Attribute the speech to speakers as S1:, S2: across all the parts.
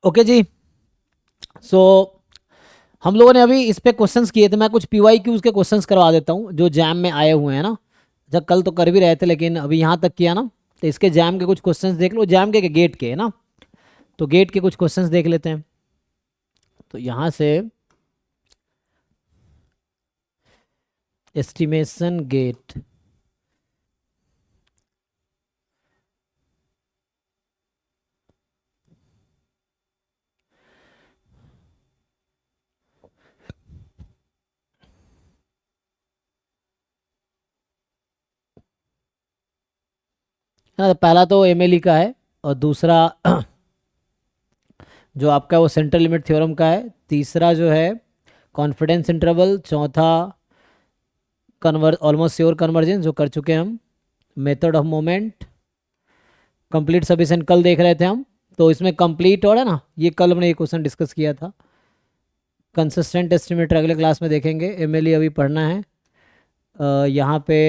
S1: Okay जी। सो हम लोगों ने अभी इस पे क्वेश्चंस किए थे। मैं कुछ PYQs के क्वेश्चंस करवा देता हूँ जो जैम में आए हुए हैं ना। जब कल तो कर भी रहे थे लेकिन अभी यहाँ तक किया ना, तो इसके जैम के कुछ क्वेश्चंस देख लो। जैम के गेट के है ना, तो गेट के कुछ क्वेश्चंस देख लेते हैं। तो यहाँ से एस्टिमेशन गेट, हाँ, तो पहला तो MLE का है और दूसरा जो आपका वो सेंट्रल लिमिट थ्योरम का है। तीसरा जो है कॉन्फिडेंस इंटरवल। चौथा ऑलमोस्ट श्योर कन्वर्जेंस जो कर चुके हैं हम। Method of moment, complete sufficient कल देख रहे थे हम। तो इसमें कंप्लीट और है ना, ये कल हमने ये क्वेश्चन डिस्कस किया था। कंसिस्टेंट एस्टिमेटर अगले क्लास में देखेंगे। MLE अभी पढ़ना है। यहाँ पे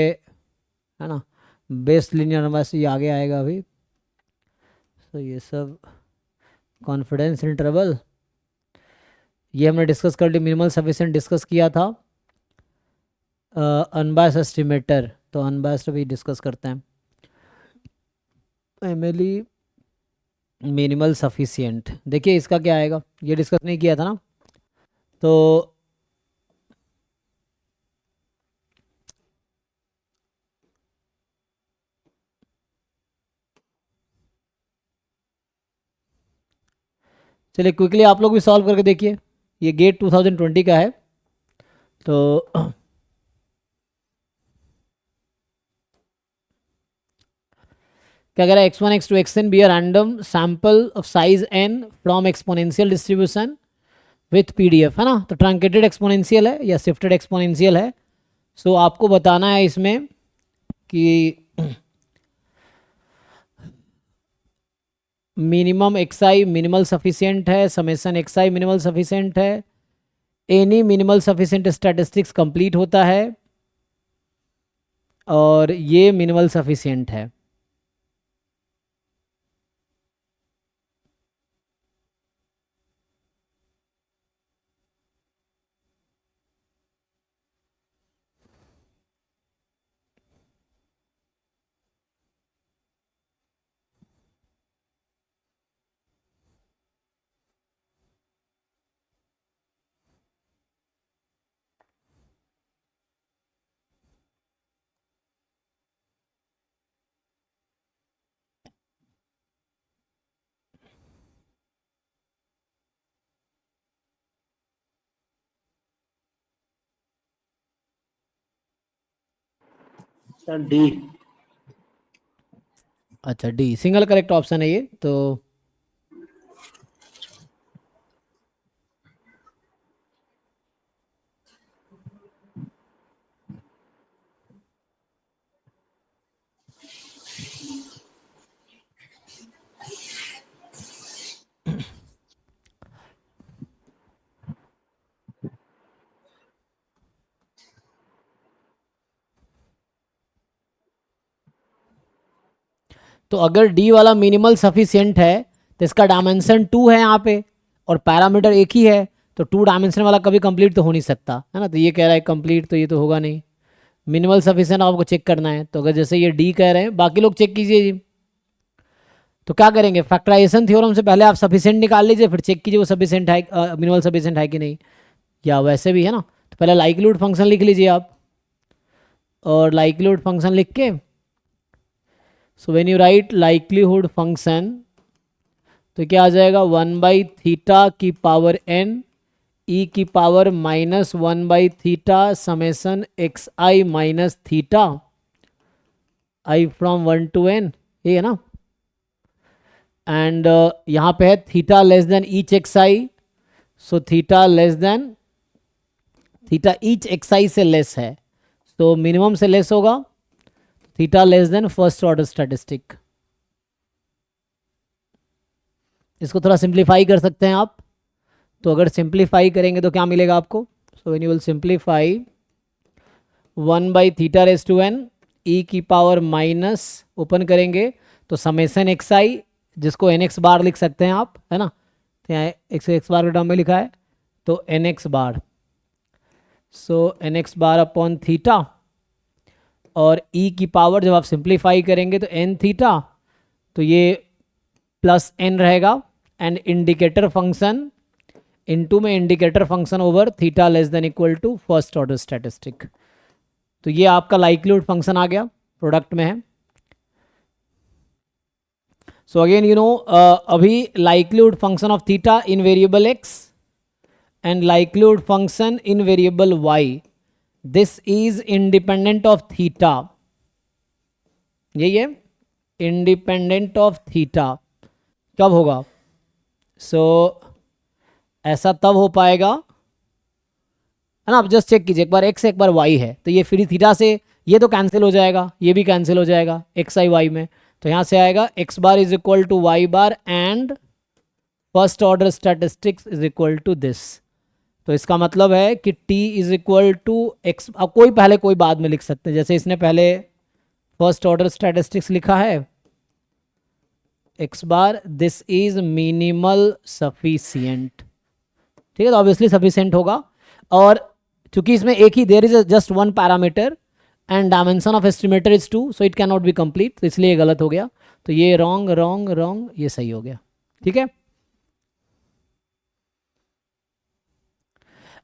S1: है ना बेस्ट लीनियर नंबर, ये आगे आएगा अभी। तो ये सब कॉन्फिडेंस इंटरवल ये हमने डिस्कस कर ली। मिनिमल सफिशिएंट डिस्कस किया था। अनबायस्ड एस्टिमेटर, तो अनबायस्ड भी डिस्कस करते हैं। MLE मिनिमल सफिशिएंट, देखिए इसका क्या आएगा, ये डिस्कस नहीं किया था ना। तो चलिए क्विकली आप लोग भी सॉल्व करके देखिए। ये गेट 2020 का है। तो क्या कह रहा है, x1 x2 xn be a random sample of size n from exponential distribution with PDF, है ना। तो ट्रंकेटेड एक्सपोनेंशियल है या शिफ्टेड एक्सपोनेंशियल है। सो आपको बताना है इसमें कि मिनिमम xi मिनिमल सफिशिएंट है, समेसन xi मिनिमल सफिशिएंट है, any minimal sufficient statistics complete होता है और ये मिनिमल सफिशिएंट है।
S2: Sir D.
S1: अच्छा डी सिंगल करेक्ट ऑप्शन है ये। तो तो अगर डी वाला मिनिमल सफिशिएंट है तो इसका डायमेंशन 2 है यहाँ पे और पैरामीटर एक ही है। तो 2 डायमेंशन वाला कभी कंप्लीट तो हो नहीं सकता, है ना। तो ये कह रहा है कंप्लीट, तो ये तो होगा नहीं। मिनिमल सफिशिएंट आपको चेक करना है। तो अगर जैसे ये डी कह रहे हैं, बाकी लोग चेक कीजिए जी। तो क्या करेंगे, फैक्टराइजेशन थ्योरम से पहले आप सफिशिएंट निकाल लीजिए, फिर चेक कीजिए वो सफिशिएंट है, मिनिमल सफिशिएंट है कि नहीं। या वैसे भी है ना, तो पहले लाइक्लीहुड फंक्शन लिख लीजिए आप। और लाइक्लीहुड फंक्शन लिख के, so when you write likelihood function तो क्या आ जाएगा, 1/थीटा की पावर n e की पावर -1/थीटा summation xi minus theta i from 1 to n, ये है ना। एंड यहाँ पे है theta less then each xi, so theta less then theta each xi से लेस है, तो मिनिमम से लेस होगा। Theta less then first order statistic. इसको थोड़ा सिंप्लीफाई कर सकते हैं आप। तो अगर सिंप्लीफाई करेंगे तो क्या मिलेगा आपको, सो when you will simplify 1/θ⁴n e की पावर माइनस, ओपन करेंगे तो समेसन xi जिसको nx बार लिख सकते हैं आप, है ना, तो यहाँ एक्स बार के टर्म में लिखा है, तो n x bar, so n x bar upon theta, और ई की पावर जब आप सिंप्लीफाई करेंगे तो एन थीटा, तो ये प्लस एन रहेगा, एंड इंडिकेटर फंक्शन इनटू में indicator function over theta less than equal to first order statistic. तो ये आपका लाइक्लीहुड फंक्शन आ गया, प्रोडक्ट में है। सो अगेन यू नो, अभी likelihood function of theta in variable x and likelihood function in variable y, this is independent of theta, यही है independent of theta. कब होगा? सो ऐसा तब हो पाएगा, है ना। आप जस्ट चेक कीजिए, एक बार एक्स एक बार वाई है, तो ये फिर थीटा से ये तो कैंसिल हो जाएगा, ये भी कैंसिल हो जाएगा एक्स आई वाई में, तो यहाँ से आएगा x bar is equal to y bar and first order statistics is equal to this. तो इसका मतलब है कि t is equal to x, अब कोई पहले कोई बाद में लिख सकते हैं, जैसे इसने पहले फर्स्ट ऑर्डर स्टैटिस्टिक्स लिखा है x bar, this is minimal sufficient, ठीक है, तो ऑब्वियसली सफिशिएंट होगा। और चूंकि इसमें एक ही, there is just one parameter and dimension of estimator is 2, so it can not be complete, तो इसलिए गलत हो गया। तो ये रॉन्ग रॉन्ग रॉन्ग, ये सही हो गया, ठीक है।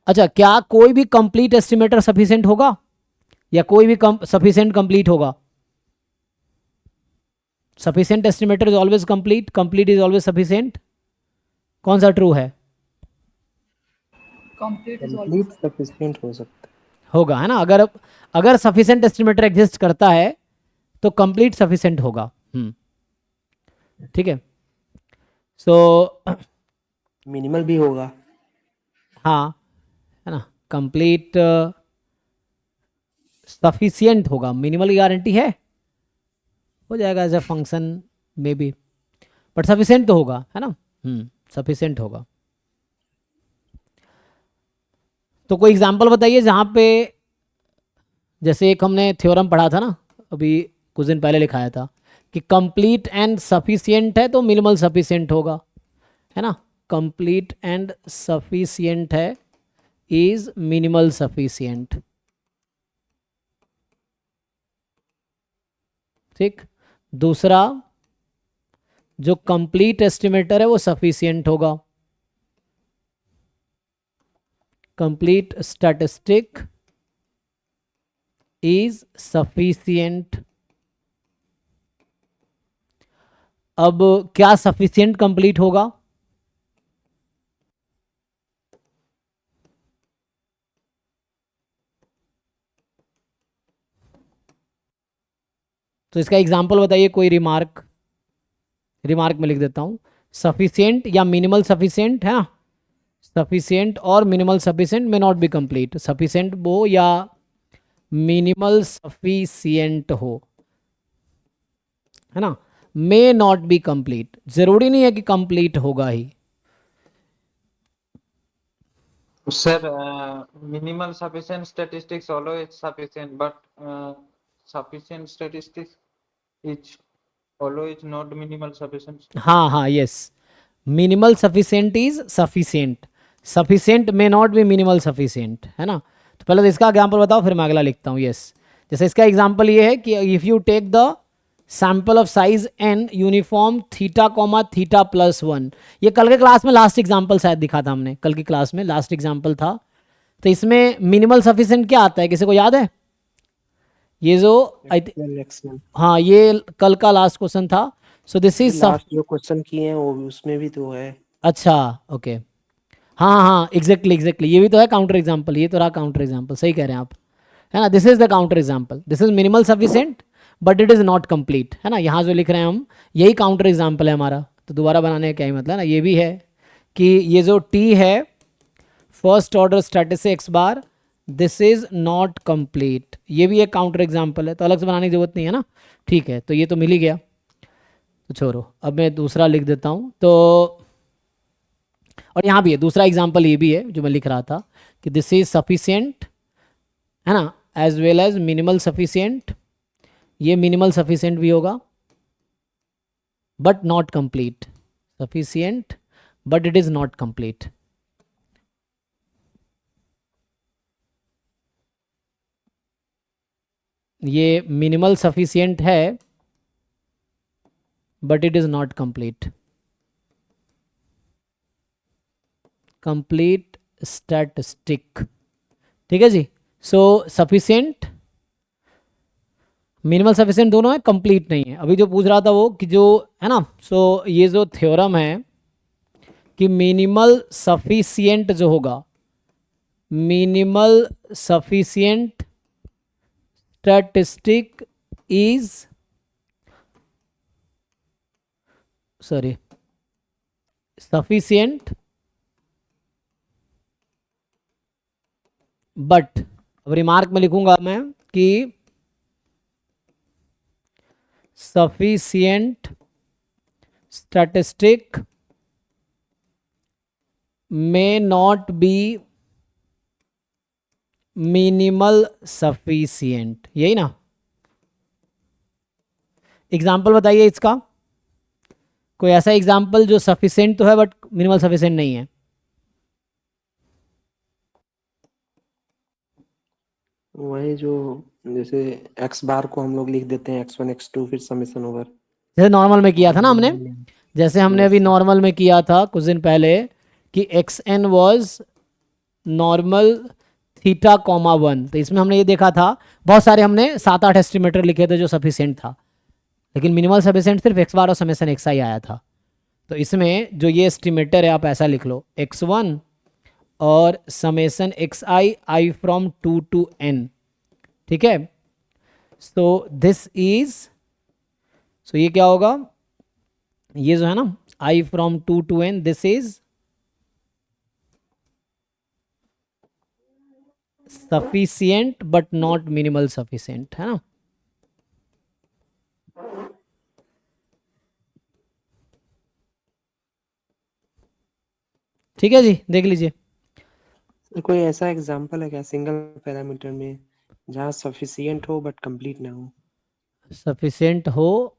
S1: अच्छा, क्या कोई भी कंप्लीट एस्टिमेटर सफिशिएंट होगा, या कोई भी सफिशिएंट कंप्लीट होगा? Sufficient estimator is always complete, complete is always sufficient, कौन सा ट्रू है?
S2: कंप्लीट सफिशिएंट हो सकता
S1: होगा, है ना। अगर सफिशिएंट एस्टिमेटर एग्जिस्ट करता है तो कंप्लीट सफिशिएंट होगा। ठीक है, सो
S2: मिनिमल भी होगा।
S1: हाँ, है ना, कंप्लीट सफिशिएंट होगा, मिनिमल की गारंटी है, हो जाएगा as a function may be, but sufficient तो होगा, है ना। सफिशिएंट होगा। तो कोई एग्जांपल बताइए जहाँ पे, जैसे एक हमने थ्योरम पढ़ा था ना अभी कुछ दिन पहले लिखाया था कि कंप्लीट एंड सफिशिएंट है तो मिनिमल सफिशिएंट होगा, है ना। कंप्लीट एंड सफिशिएंट है इज मिनिमल सफिशिएंट, ठीक। दूसरा, जो कंप्लीट एस्टिमेटर है वो सफिशिएंट होगा, कंप्लीट स्टैटिस्टिक इज सफिशिएंट। अब क्या सफिशिएंट कंप्लीट होगा? तो इसका एग्जांपल बताइए, कोई रिमार्क में लिख देता हूं, सफिशिएंट या मिनिमल सफिशिएंट, है ना। सफिशिएंट और मिनिमल सफिशिएंट में नॉट बी कंप्लीट, सफिशिएंट वो या मिनिमल सफिशिएंट हो, है ना, मे नॉट बी कंप्लीट, जरूरी नहीं है कि कंप्लीट होगा ही।
S3: Sir minimal sufficient statistics always sufficient, but sufficient statistics is always not minimal sufficient.
S1: हाँ हाँ, yes, minimal sufficient is sufficient, sufficient may not B minimal sufficient, है ना। तो पहले तो इसका एग्जांपल बताओ, फिर मैं अगला लिखता हूँ। यस, जैसे इसका एग्जांपल ये है कि if you take the sample of size n uniform theta comma theta plus 1, ये कल के क्लास में लास्ट एग्जांपल शायद दिखा था हमने, कल की क्लास में लास्ट एग्जांपल था। तो इसमें मिनिमल सफिशिएंट क्या आता है, किसी को याद है? ये जो हाँ, ये कल का लास्ट क्वेश्चन था। सो दिस इज
S2: लास्ट जो क्वेश्चन किए हैं वो उसमें भी तो है।
S1: अच्छा, ओके, हाँ हाँ, एग्जैक्टली ये भी तो है काउंटर एग्जांपल, ये तो रहा काउंटर एग्जांपल, सही कह रहे हैं आप, है ना। This is the counter example, this is minimal sufficient but it is not complete, है ना। यहाँ जो लिख रहे हैं हम, यही काउंटर एग्जांपल है हमारा, तो दोबारा बनाने का क्या ही मतलब ना। ये भी है कि ये जो टी है first order statistics x bar, this is not complete, ये भी एक काउंटर एग्जांपल है, तो अलग से बनाने की जरूरत नहीं है ना। ठीक है, तो ये तो मिल ही गया, तो छोड़ो, अब मैं दूसरा लिख देता हूँ। तो और यहाँ भी है दूसरा एग्जांपल, ये भी है जो मैं लिख रहा था कि दिस इज सफिशिएंट, है ना, as well as minimal sufficient, ये मिनिमल सफिशिएंट भी होगा but not complete, sufficient but it is not complete. ये मिनिमल सफिशिएंट है but it is not complete. Complete statistic, ठीक है जी। सो सफिशिएंट, मिनिमल सफिशिएंट दोनों है, कंप्लीट नहीं है। अभी जो पूछ रहा था वो कि जो है ना, सो ये जो थ्योरम है कि मिनिमल सफिशिएंट जो होगा, minimal sufficient statistic is, sorry, sufficient but, अब रिमार्क में लिखूंगा मैं कि sufficient statistic may not be minimal sufficient, यही ना। एग्जाम्पल बताइए इसका, कोई ऐसा एग्जाम्पल जो सफिशिएंट तो है बट मिनिमल सफिशिएंट नहीं है।
S2: वही जो, जैसे एक्स बार को हम लोग लिख देते हैं x1 x2 फिर समेशन ओवर।
S1: जैसे नॉर्मल में किया था ना हमने, जैसे हमने अभी नॉर्मल में किया था कुछ दिन पहले कि x n was normal theta comma 1, तो इसमें हमने ये देखा था बहुत सारे हमने 7-8 एस्टिमेटर लिखे थे जो सफिशिएंट था, लेकिन मिनिमल सफिशिएंट सिर्फ एक्स बार और समेशन एक्स आई आया था। तो इसमें जो ये एस्टिमेटर है आप ऐसा लिख लो, x1 और summation x I, I from 2 to n, ठीक है। सो दिस इज, सो ये क्या होगा, ये जो है ना i from 2 to n, this is sufficient but not minimal sufficient, है ना। ठीक है जी, देख लीजिए।
S2: कोई ऐसा एग्जांपल है क्या सिंगल पैरामीटर में जहाँ सफिशिएंट हो बट कंप्लीट ना हो?
S1: सफिशिएंट हो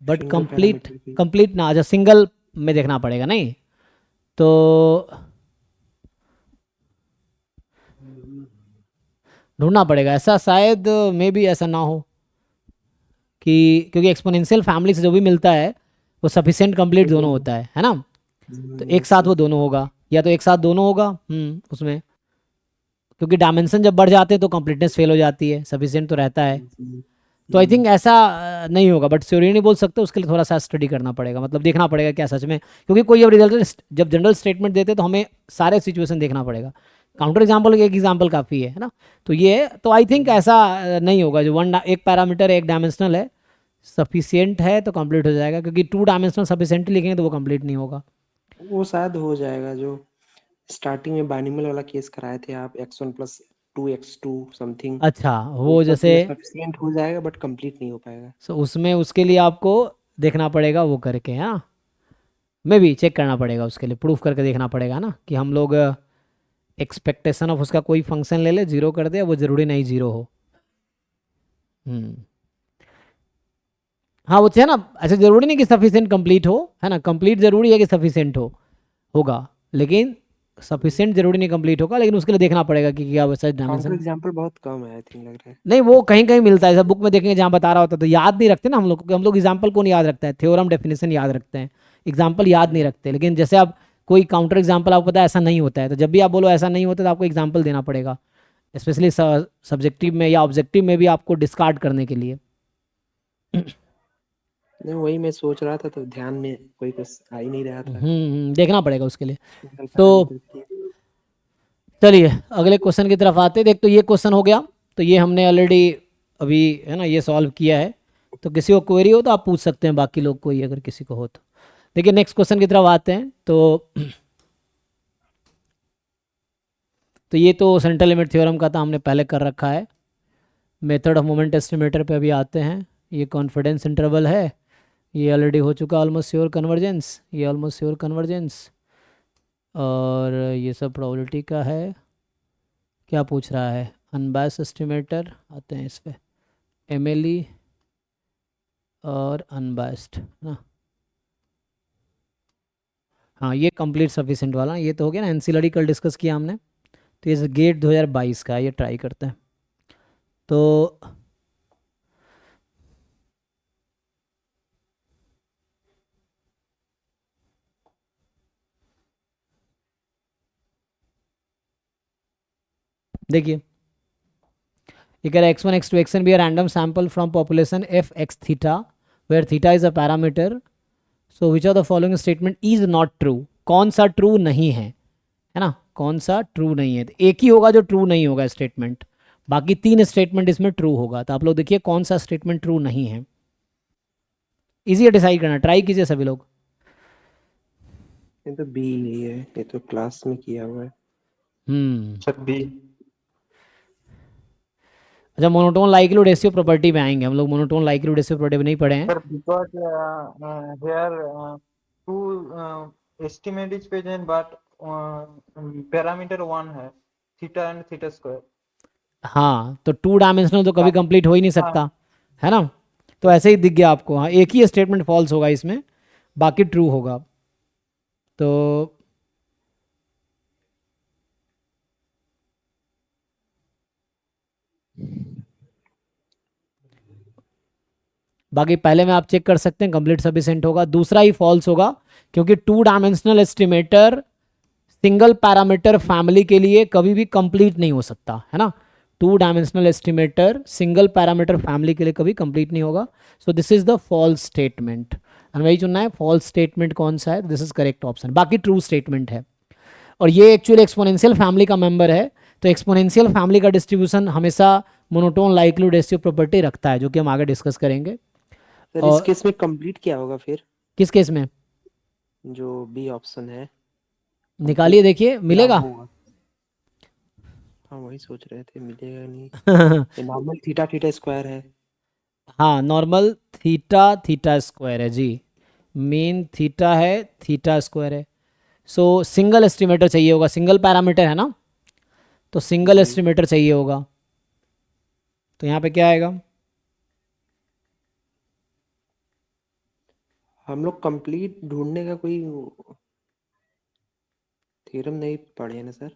S1: बट
S2: सिंगल
S1: कंप्लीट,
S2: पैरामीटर की।
S1: कंप्लीट ना, अच्छा सिंगल में देखना पड़ेगा नहीं तो ढूंढना पड़ेगा ऐसा, शायद मे बी ऐसा ना हो कि, क्योंकि एक्सपोनेंशियल फैमिली से जो भी मिलता है वो सफिशिएंट कंप्लीट दोनों होता है ना। तो एक साथ वो दोनों होगा, या तो एक साथ दोनों होगा उसमें, क्योंकि डायमेंशन जब बढ़ जाते हैं तो कंप्लीटनेस फेल हो जाती है, सफिशिएंट तो रहता है। तो आई थिंक ऐसा नहीं होगा, बट श्योर नहीं बोल सकते, उसके लिए थोड़ा सा स्टडी करना पड़ेगा, मतलब देखना पड़ेगा क्या सच में, क्योंकि कोई अब रिजल्ट जब जनरल स्टेटमेंट देते तो हमें सारे सिचुएशन देखना पड़ेगा। काउंटर एग्जाम्पल एक एग्जाम्पल काफ़ी है ना। तो ये तो आई थिंक ऐसा नहीं होगा जो एक पैरामीटर एक डायमेंशनल है, सफिशिएंट है तो कंप्लीट हो जाएगा, क्योंकि 2 डायमेंशनल सफिशिएंट लिखेंगे तो वो कंप्लीट नहीं होगा।
S2: वो शायद हो जाएगा जो स्टार्टिंग में बाइनोमियल वाला केस कराए थे आप, x1 + 2x2 समथिंग,
S1: अच्छा,
S2: वो
S1: वो
S2: सब
S1: जैसे
S2: में सफिशिएंट हो जाएगा बट कंप्लीट नहीं हो पाएगा।
S1: सो उसमें उसके लिए आपको देखना पड़ेगा वो करके, हाँ मैं भी चेक करना पड़ेगा, उसके लिए प्रूफ करके देखना पड़ेगा ना कि हम लोग एक्सपेक्टेशन ऑफ उसका कोई फंक्शन ले ले, जीरो कर दे, वो ज़रूरी नहीं जीरो हो। हाँ वो है ना, ऐसे ज़रूरी नहीं कि सफिशिएंट कंप्लीट हो, है ना, कंप्लीट ज़रूरी है कि सफिशिएंट होगा, लेकिन सफिशिएंट ज़रूरी नहीं कंप्लीट होगा, लेकिन उसके लिए देखना पड़ेगा कि क्या वैसा
S2: काउंटर
S1: डायमेंशन।
S2: एग्जांपल बहुत कम है आई थिंक, लग रहा है।
S1: नहीं वो कहीं कहीं मिलता है, सब बुक में देखेंगे जहाँ बता रहा होता है, तो याद नहीं रखते ना हम लोग, क्योंकि हम लोग एग्जाम्पल कौन याद रखता है, थ्योरम डेफिनेशन याद रखते हैं, एग्जाम्पल याद नहीं रखते। लेकिन जैसे आप कोई काउंटर एग्जाम्पल आपको पता है ऐसा नहीं होता है, तो जब भी आप बोलो ऐसा नहीं होता तो आपको एग्जाम्पल देना पड़ेगा, स्पेशली सब्जेक्टिव में या ऑब्जेक्टिव में भी आपको डिस्कार्ड करने के लिए।
S2: नहीं वही मैं सोच रहा था, तो ध्यान में कोई कुछ आ ही नहीं रहा था।
S1: देखना पड़ेगा उसके लिए।
S2: सिंगल
S1: तो
S2: पैरामीटर की।
S1: चलिए अगले क्वेश्चन की तरफ आते हैं। देख तो ये क्वेश्चन हो गया, तो ये हमने ऑलरेडी अभी है ना ये सॉल्व किया है, तो किसी को क्वेरी हो तो आप पूछ सकते हैं, बाकी लोग कोई अगर किसी को हो तो। देखिए नेक्स्ट क्वेश्चन की तरफ आते हैं। तो ये तो सेंट्रल लिमिट थ्योरम का था, हमने पहले कर रखा है। मेथड ऑफ मोमेंट एस्टिमेटर पे अभी आते हैं। ये कॉन्फिडेंस इंटरवल है, ये ऑलरेडी हो चुका ऑलमोस्ट श्योर कन्वर्जेंस, ये ऑलमोस्ट श्योर कन्वर्जेंस, और ये सब प्रोबेबिलिटी का है। क्या पूछ रहा है, अनबायस एस्टिमेटर, आते हैं इस पे, एमएलई और अनबायस्ड ना। हाँ ये कंप्लीट सफिशिएंट वाला, ये तो हो गया ना, एंसिलरी कल डिस्कस किया हमने। तो ये गेट 2022 का है, ये ट्राई करते हैं। तो देखिए ये कह रहा है x1 x2 xn be a random sample from population f x theta where theta is a parameter, so which of the following statement is not true। कौन सा ट्रू नहीं है ना, कौन सा ट्रू नहीं है, तो एक ही होगा जो ट्रू नहीं होगा स्टेटमेंट, बाकी 3 स्टेटमेंट इसमें ट्रू होगा। तो आप लोग देखिए कौन सा स्टेटमेंट ट्रू नहीं है, इजी है डिसाइड करना, ट्राई कीजिए सभी लोग।
S2: ये तो बी ही है, ये तो क्लास में किया हुआ है।
S3: Sir B.
S1: अच्छा मोनोटोन लाइक्लीहुड रेशियो प्रॉपर्टी में आएंगे हम लोग, मोनोटोन लाइक्लीहुड रेशियो प्रॉपर्टी में नहीं पढ़े हैं।
S3: Sir because here two estimate is present but parameter one है theta and theta square।
S1: हाँ तो 2 डायमेंशनल तो कभी कंप्लीट हो ही नहीं सकता,
S3: हाँ।
S1: है ना। तो ऐसे ही दिख गया आपको, हाँ एक ही स्टेटमेंट फॉल्स होगा इसमें, बाकी ट्रू होगा। तो बाकी पहले में आप चेक कर सकते हैं कंप्लीट सफिशिएंट होगा, दूसरा ही फॉल्स होगा क्योंकि 2 dimensional estimator single parameter family के लिए कभी भी कंप्लीट नहीं हो सकता, है ना। 2 dimensional estimator single parameter family के लिए कभी कंप्लीट नहीं होगा। So this is the false statement, और वही चुनना है फॉल्स स्टेटमेंट कौन सा है, दिस इज करेक्ट ऑप्शन, बाकी ट्रू स्टेटमेंट है। और ये एक्चुअली एक्सपोनेंशियल फैमिली का मेंबर है, तो एक्सपोनेंशियल फैमिली का डिस्ट्रीब्यूशन हमेशा मोनोटोन लाइक्लीहुड रेशियो प्रॉपर्टी रखता है, जो कि हम आगे डिस्कस करेंगे।
S2: सर
S1: और
S2: इस केस में कंप्लीट क्या होगा फिर,
S1: किस केस में
S2: जो बी ऑप्शन है
S1: निकालिए, देखिए
S2: क्या
S1: मिलेगा।
S2: होगा? हाँ वही सोच रहे थे, मिलेगा नहीं। ये नॉर्मल थीटा थीटा स्क्वायर है।
S1: हाँ नॉर्मल थीटा थीटा स्क्वायर है जी, मीन थीटा है थीटा स्क्वायर है। सो सिंगल एस्टिमेटर चाहिए होगा, सिंगल पैरामीटर है ना, तो सिंगल
S2: जी।
S1: एस्टिमेटर चाहिए होगा। तो यहाँ पे क्या आएगा,
S2: हम लोग कंप्लीट ढूंढने का कोई थ्योरम नहीं पढ़े ना सर।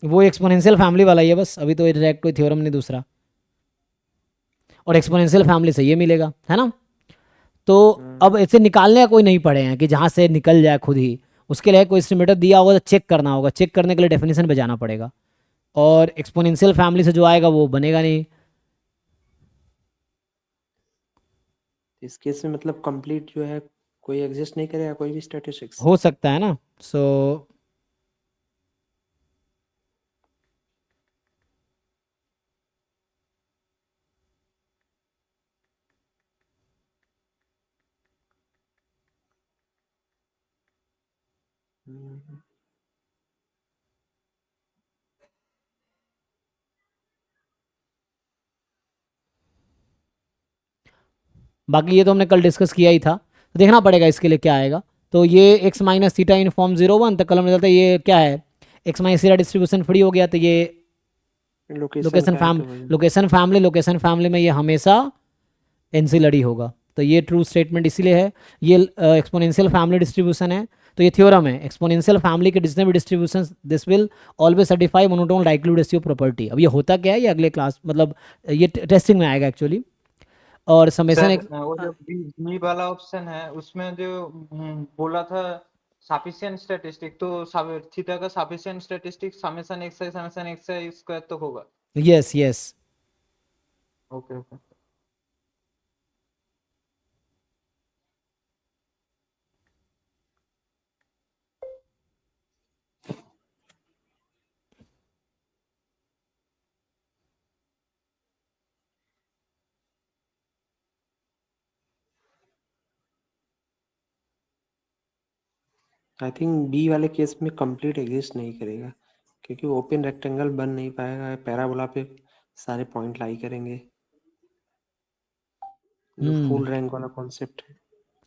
S1: वो एक्सपोनेंशियल फैमिली वाला ही है बस, अभी तो डायरेक्ट कोई थ्योरम नहीं दूसरा, और एक्सपोनेंशियल फैमिली से ये मिलेगा, है ना। तो अब ऐसे निकालने का कोई नहीं पड़े हैं कि जहाँ से निकल जाए खुद ही, उसके लिए कोई एस्टिमेटर दिया होगा तो चेक करना होगा, चेक करने के लिए डेफिनेशन पे जाना पड़ेगा, और एक्सपोनेंशियल फैमिली से जो आएगा वो बनेगा नहीं।
S2: इस केस में मतलब कंप्लीट जो है कोई एग्जिस्ट नहीं करेगा, कोई भी स्टैटिस्टिक्स।
S1: हो सकता है ना। सो बाकी ये तो हमने कल डिस्कस किया ही था, तो देखना पड़ेगा इसके लिए क्या आएगा। तो ये x minus theta in form 0 1, तो कल हमने चलता है ये क्या है, x minus theta distribution free हो गया, तो ये लोकेशन
S2: का है
S1: फैम
S2: तो वही।
S1: लोकेशन फैमिली में ये हमेशा एंसिलरी होगा, तो ये ट्रू स्टेटमेंट इसीलिए है। ये एक्सपोनेंशियल फैमिली डिस्ट्रीब्यूशन है, तो ये थ्योरम है, एक्सपोनेंशियल फैमिली के जितने भी distribution this will always certify monotone likelihood ratio property. अब ये होता क्या है, ये अगले क्लास मतलब ये टेस्टिंग में आएगा एक्चुअली। और समेशन
S3: सर वो जो बी वाला ऑप्शन है उसमें जो बोला था सफिशिएंट स्टैटिस्टिक, तो थीटा का sufficient statistic summation x square तो होगा।
S1: Yes yes
S3: okay okay.
S2: I think B वाले केस में कंप्लीट एग्जिस्ट नहीं करेगा, क्योंकि ओपन रेक्टेंगल बन नहीं पाएगा, पैराबोला पे सारे पॉइंट लाई करेंगे, जो फुल रैंक वाला कॉन्सेप्ट है।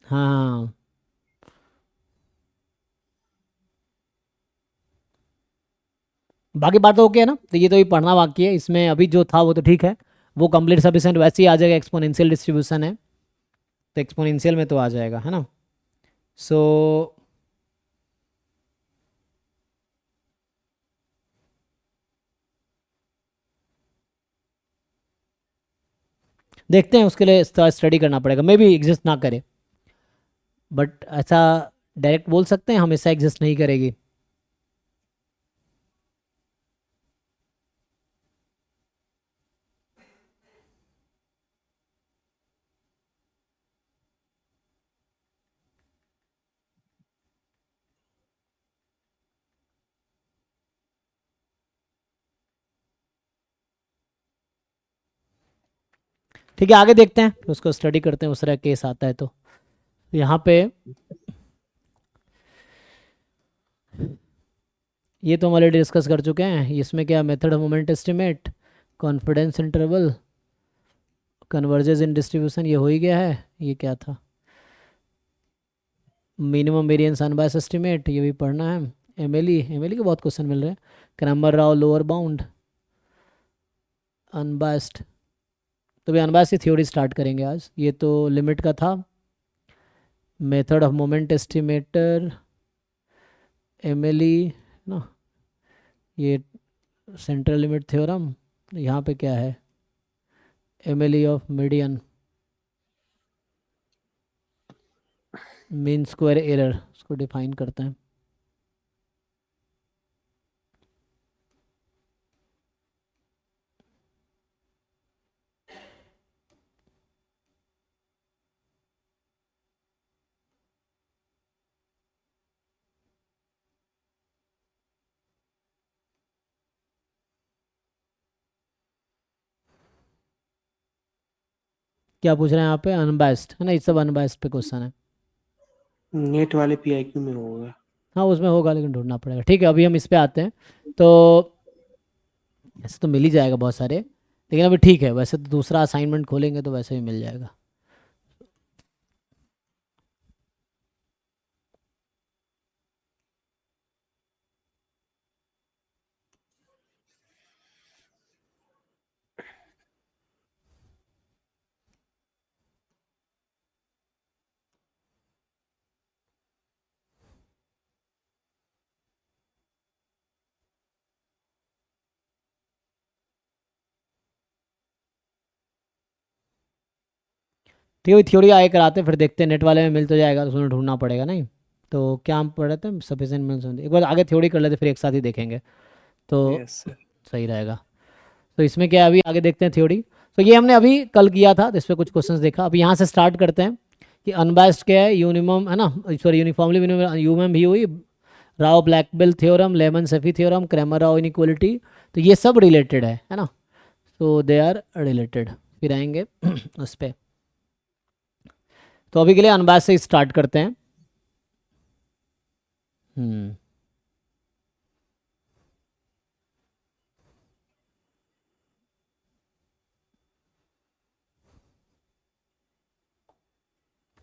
S1: हाँ बाकी बात तो ओके है ना, तो ये तो ही पढ़ना बाकी है, इसमें अभी जो था वो तो ठीक है, वो कंप्लीट सफिशिएंट वैसे ही आ जाएगा, एक्सपोनेंशियल डिस्ट्रीब्यूशन है तो एक्सपोनेंशियल में तो आ जाएगा, है ना। सो देखते हैं, उसके लिए स्टडी करना पड़ेगा, मे भी एग्जिस्ट ना करे, बट ऐसा डायरेक्ट बोल सकते हैं हमेशा एग्जिस्ट नहीं करेगी। ठीक है, आगे देखते हैं, फिर उसको स्टडी करते हैं, उस तरह केस आता है तो यहाँ पे ये तो हम ऑलरेडी डिस्कस कर चुके हैं। इसमें क्या method of moment estimate, confidence interval, converges in distribution, ये हो ही गया है। ये क्या था, मिनिमम वेरिएंस अनबायस एस्टिमेट, ये भी पढ़ना है। एमएलई के बहुत क्वेश्चन मिल रहे हैं। Cramer Rao lower bound, unbiased, तो भी अनबायस्ड की थ्योरी स्टार्ट करेंगे आज। ये तो लिमिट का था, method of moment estimator, MLE ना, ये सेंट्रल लिमिट थ्योरम, यहाँ पे क्या है, MLE of median, mean square error, उसको डिफाइन करते हैं। क्या पूछ रहे हैं यहाँ पे, अनबायस्ड है ना, ये सब अनबायस्ड पे क्वेश्चन है।
S2: नेट वाले पीआईक्यू में होगा।
S1: हाँ उसमें होगा, लेकिन ढूंढना पड़ेगा। ठीक है, अभी हम इस पे आते हैं। तो ऐसे तो मिल ही जाएगा बहुत सारे, लेकिन अभी ठीक है, वैसे तो दूसरा असाइनमेंट खोलेंगे तो वैसे भी मिल जाएगा। ठीक है, थ्योरी आए कराते हैं, फिर देखते हैं नेट वाले में मिल तो जाएगा, तो उसमें ढूंढना पड़ेगा नहीं। तो क्या हम पढ़ रहे थे, सफिशिएंट मीन्स, एक बार आगे थ्योरी कर लेते फिर एक साथ ही देखेंगे तो
S2: यस सर।
S1: सही रहेगा। तो इसमें क्या है, अभी आगे देखते हैं थ्योरी। तो ये हमने अभी कल किया था, तो इस पर कुछ क्वेश्चंस देखा। अब यहाँ से स्टार्ट करते हैं कि अनबायस्ड क्या है, यूनिमम है ना, सॉरी यूनिफॉर्मली यूएम भी हुई, Rao Blackwell theorem, Lehmann Scheffe theorem, Cramer Rao inequality, तो ये सब रिलेटेड है ना, तो दे आर रिलेटेड। फिर आएंगे उस पर। तो अभी के लिए अनबायस्ड से स्टार्ट करते हैं।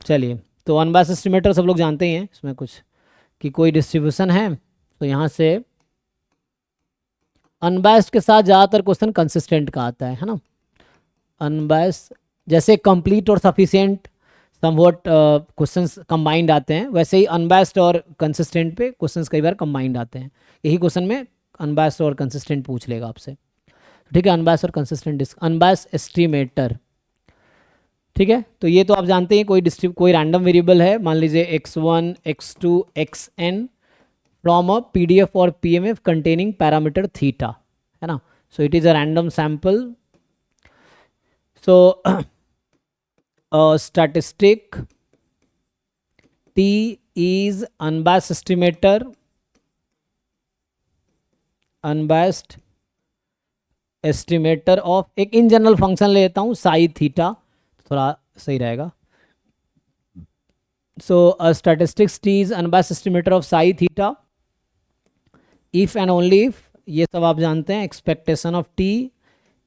S1: चलिए, तो अनबायस्ड एस्टिमेटर सब लोग जानते ही हैं, इसमें कुछ कि कोई डिस्ट्रीब्यूशन है, तो यहाँ से अनबायस्ड के साथ ज़्यादातर क्वेश्चन कंसिस्टेंट का आता है ना। अनबायस्ड जैसे कंप्लीट और सफिशिएंट समवॉट क्वेश्चंस कंबाइंड आते हैं, वैसे ही अनबायस्ड और कंसिस्टेंट पे क्वेश्चंस कई बार कंबाइंड आते हैं। यही क्वेश्चन में अनबायस्ड और कंसिस्टेंट पूछ लेगा आपसे। ठीक है, अनबायस्ड और कंसिस्टेंट अनबायस्ड एस्टिमेटर। ठीक है, तो ये तो आप जानते हैं, कोई रैंडम वेरिएबल है, मान लीजिए x1 x2 xn from a PDF और पीएमएफ कंटेनिंग पैरामीटर थीटा, है ना। So it is a random sample. So statistic t is unbiased estimator, unbiased estimator of, एक इन जनरल फंक्शन ले लेता हूँ साई थीटा, थोड़ा सही रहेगा। So statistics t is unbiased estimator of psi theta if and only if, ये सब आप जानते हैं, expectation of t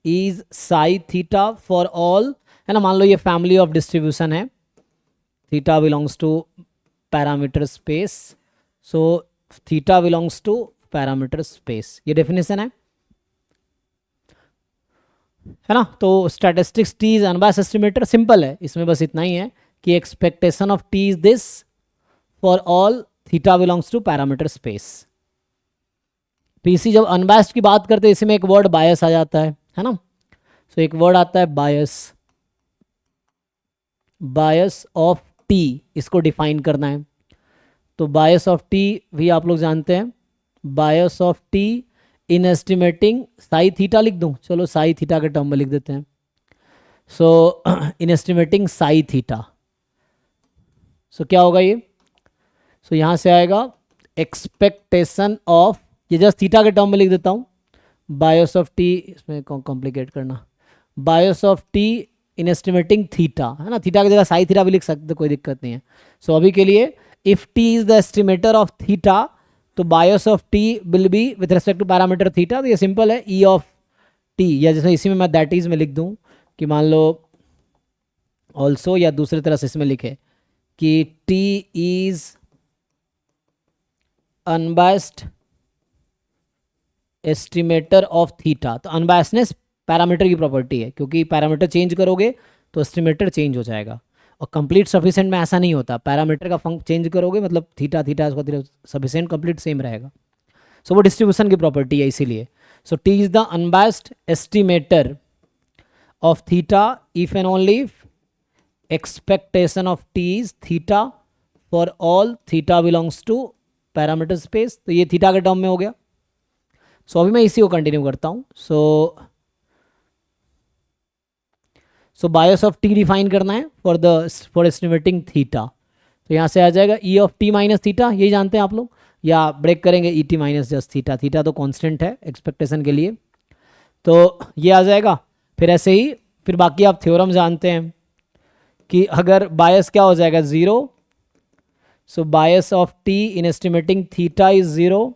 S1: is psi theta for all, है ना। मान लो ये फैमिली ऑफ डिस्ट्रीब्यूशन है, theta belongs to parameter space, so theta belongs to parameter space, ये डेफिनेशन है ना। तो statistics t is unbiased estimator, simple है, इसमें बस इतना ही है कि expectation of t is this for all theta belongs to parameter space. PC जब अनबायस्ड की बात करते हैं, इसमें एक वर्ड बायस आ जाता है ना। सो एक वर्ड आता है बायस, बायस ऑफ टी, इसको डिफाइन करना है। तो बायस ऑफ टी भी आप लोग जानते हैं, बायस of T in estimating Sai theta लिख दूं, चलो साई थीटा के टर्म में लिख देते हैं। सो इन एस्टिमेटिंग साई थीटा, सो क्या होगा ये, सो यहाँ से आएगा एक्सपेक्टेशन ऑफ, ये जस्ट थीटा के टर्म में लिख देता हूँ, बायस ऑफ टी, इसमें कॉम्प्लिकेट करना, बायस of T in estimating theta, है ना, थीटा की जगह साई थीटा भी लिख सकते, कोई दिक्कत नहीं है। सो अभी के लिए if t is the estimator of theta, तो bias of t will be with respect to parameter theta. तो ये सिंपल है, ई ऑफ टी, या जैसे इसी में मैं दैट इज में लिख दूं कि मान लो ऑल्सो, या दूसरी तरह से इसमें लिखे कि T is unbiased estimator of theta. तो अनबायसनेस पैरामीटर की प्रॉपर्टी है, क्योंकि पैरामीटर चेंज करोगे तो एस्टिमेटर चेंज हो जाएगा, और कंप्लीट सफिशिएंट में ऐसा नहीं होता, पैरामीटर का फंक्शन चेंज करोगे मतलब theta theta sufficient complete same रहेगा। सो वो डिस्ट्रीब्यूशन की प्रॉपर्टी है इसीलिए। So t is the unbiased estimator of theta if and only if expectation of t is theta for all theta belongs to parameter space. तो ये theta के term में हो गया। सो अभी मैं इसी को कंटिन्यू करता हूँ। सो बायस ऑफ टी डिफाइन करना है फॉर एस्टिमेटिंग थीटा। तो यहाँ से आ जाएगा ई ऑफ टी माइनस थीटा, यही जानते हैं आप लोग, या ब्रेक करेंगे E T minus just theta, theta तो कांस्टेंट है एक्सपेक्टेशन के लिए, तो ये आ जाएगा। फिर ऐसे ही फिर बाकी आप थ्योरम जानते हैं कि अगर बायस क्या हो जाएगा, zero, so bias of T in estimating theta is zero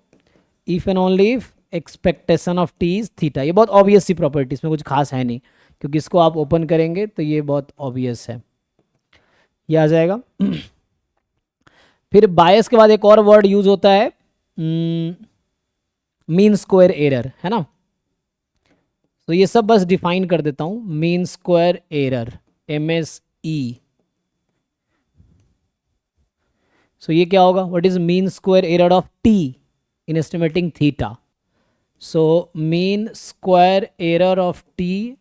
S1: if and only if expectation of t is theta. ये बहुत ऑब्वियस सी प्रॉपर्टी, इसमें कुछ खास है नहीं, क्योंकि इसको आप ओपन करेंगे तो ये बहुत ऑब्वियस है, ये आ जाएगा। फिर बायस के बाद एक और वर्ड यूज होता है मीन स्क्वायर एरर, है ना। तो ये सब बस डिफाइन कर देता हूं, मीन स्क्वायर एरर MSE। सो ये क्या होगा, what is mean square error of T in estimating theta. So mean square error of T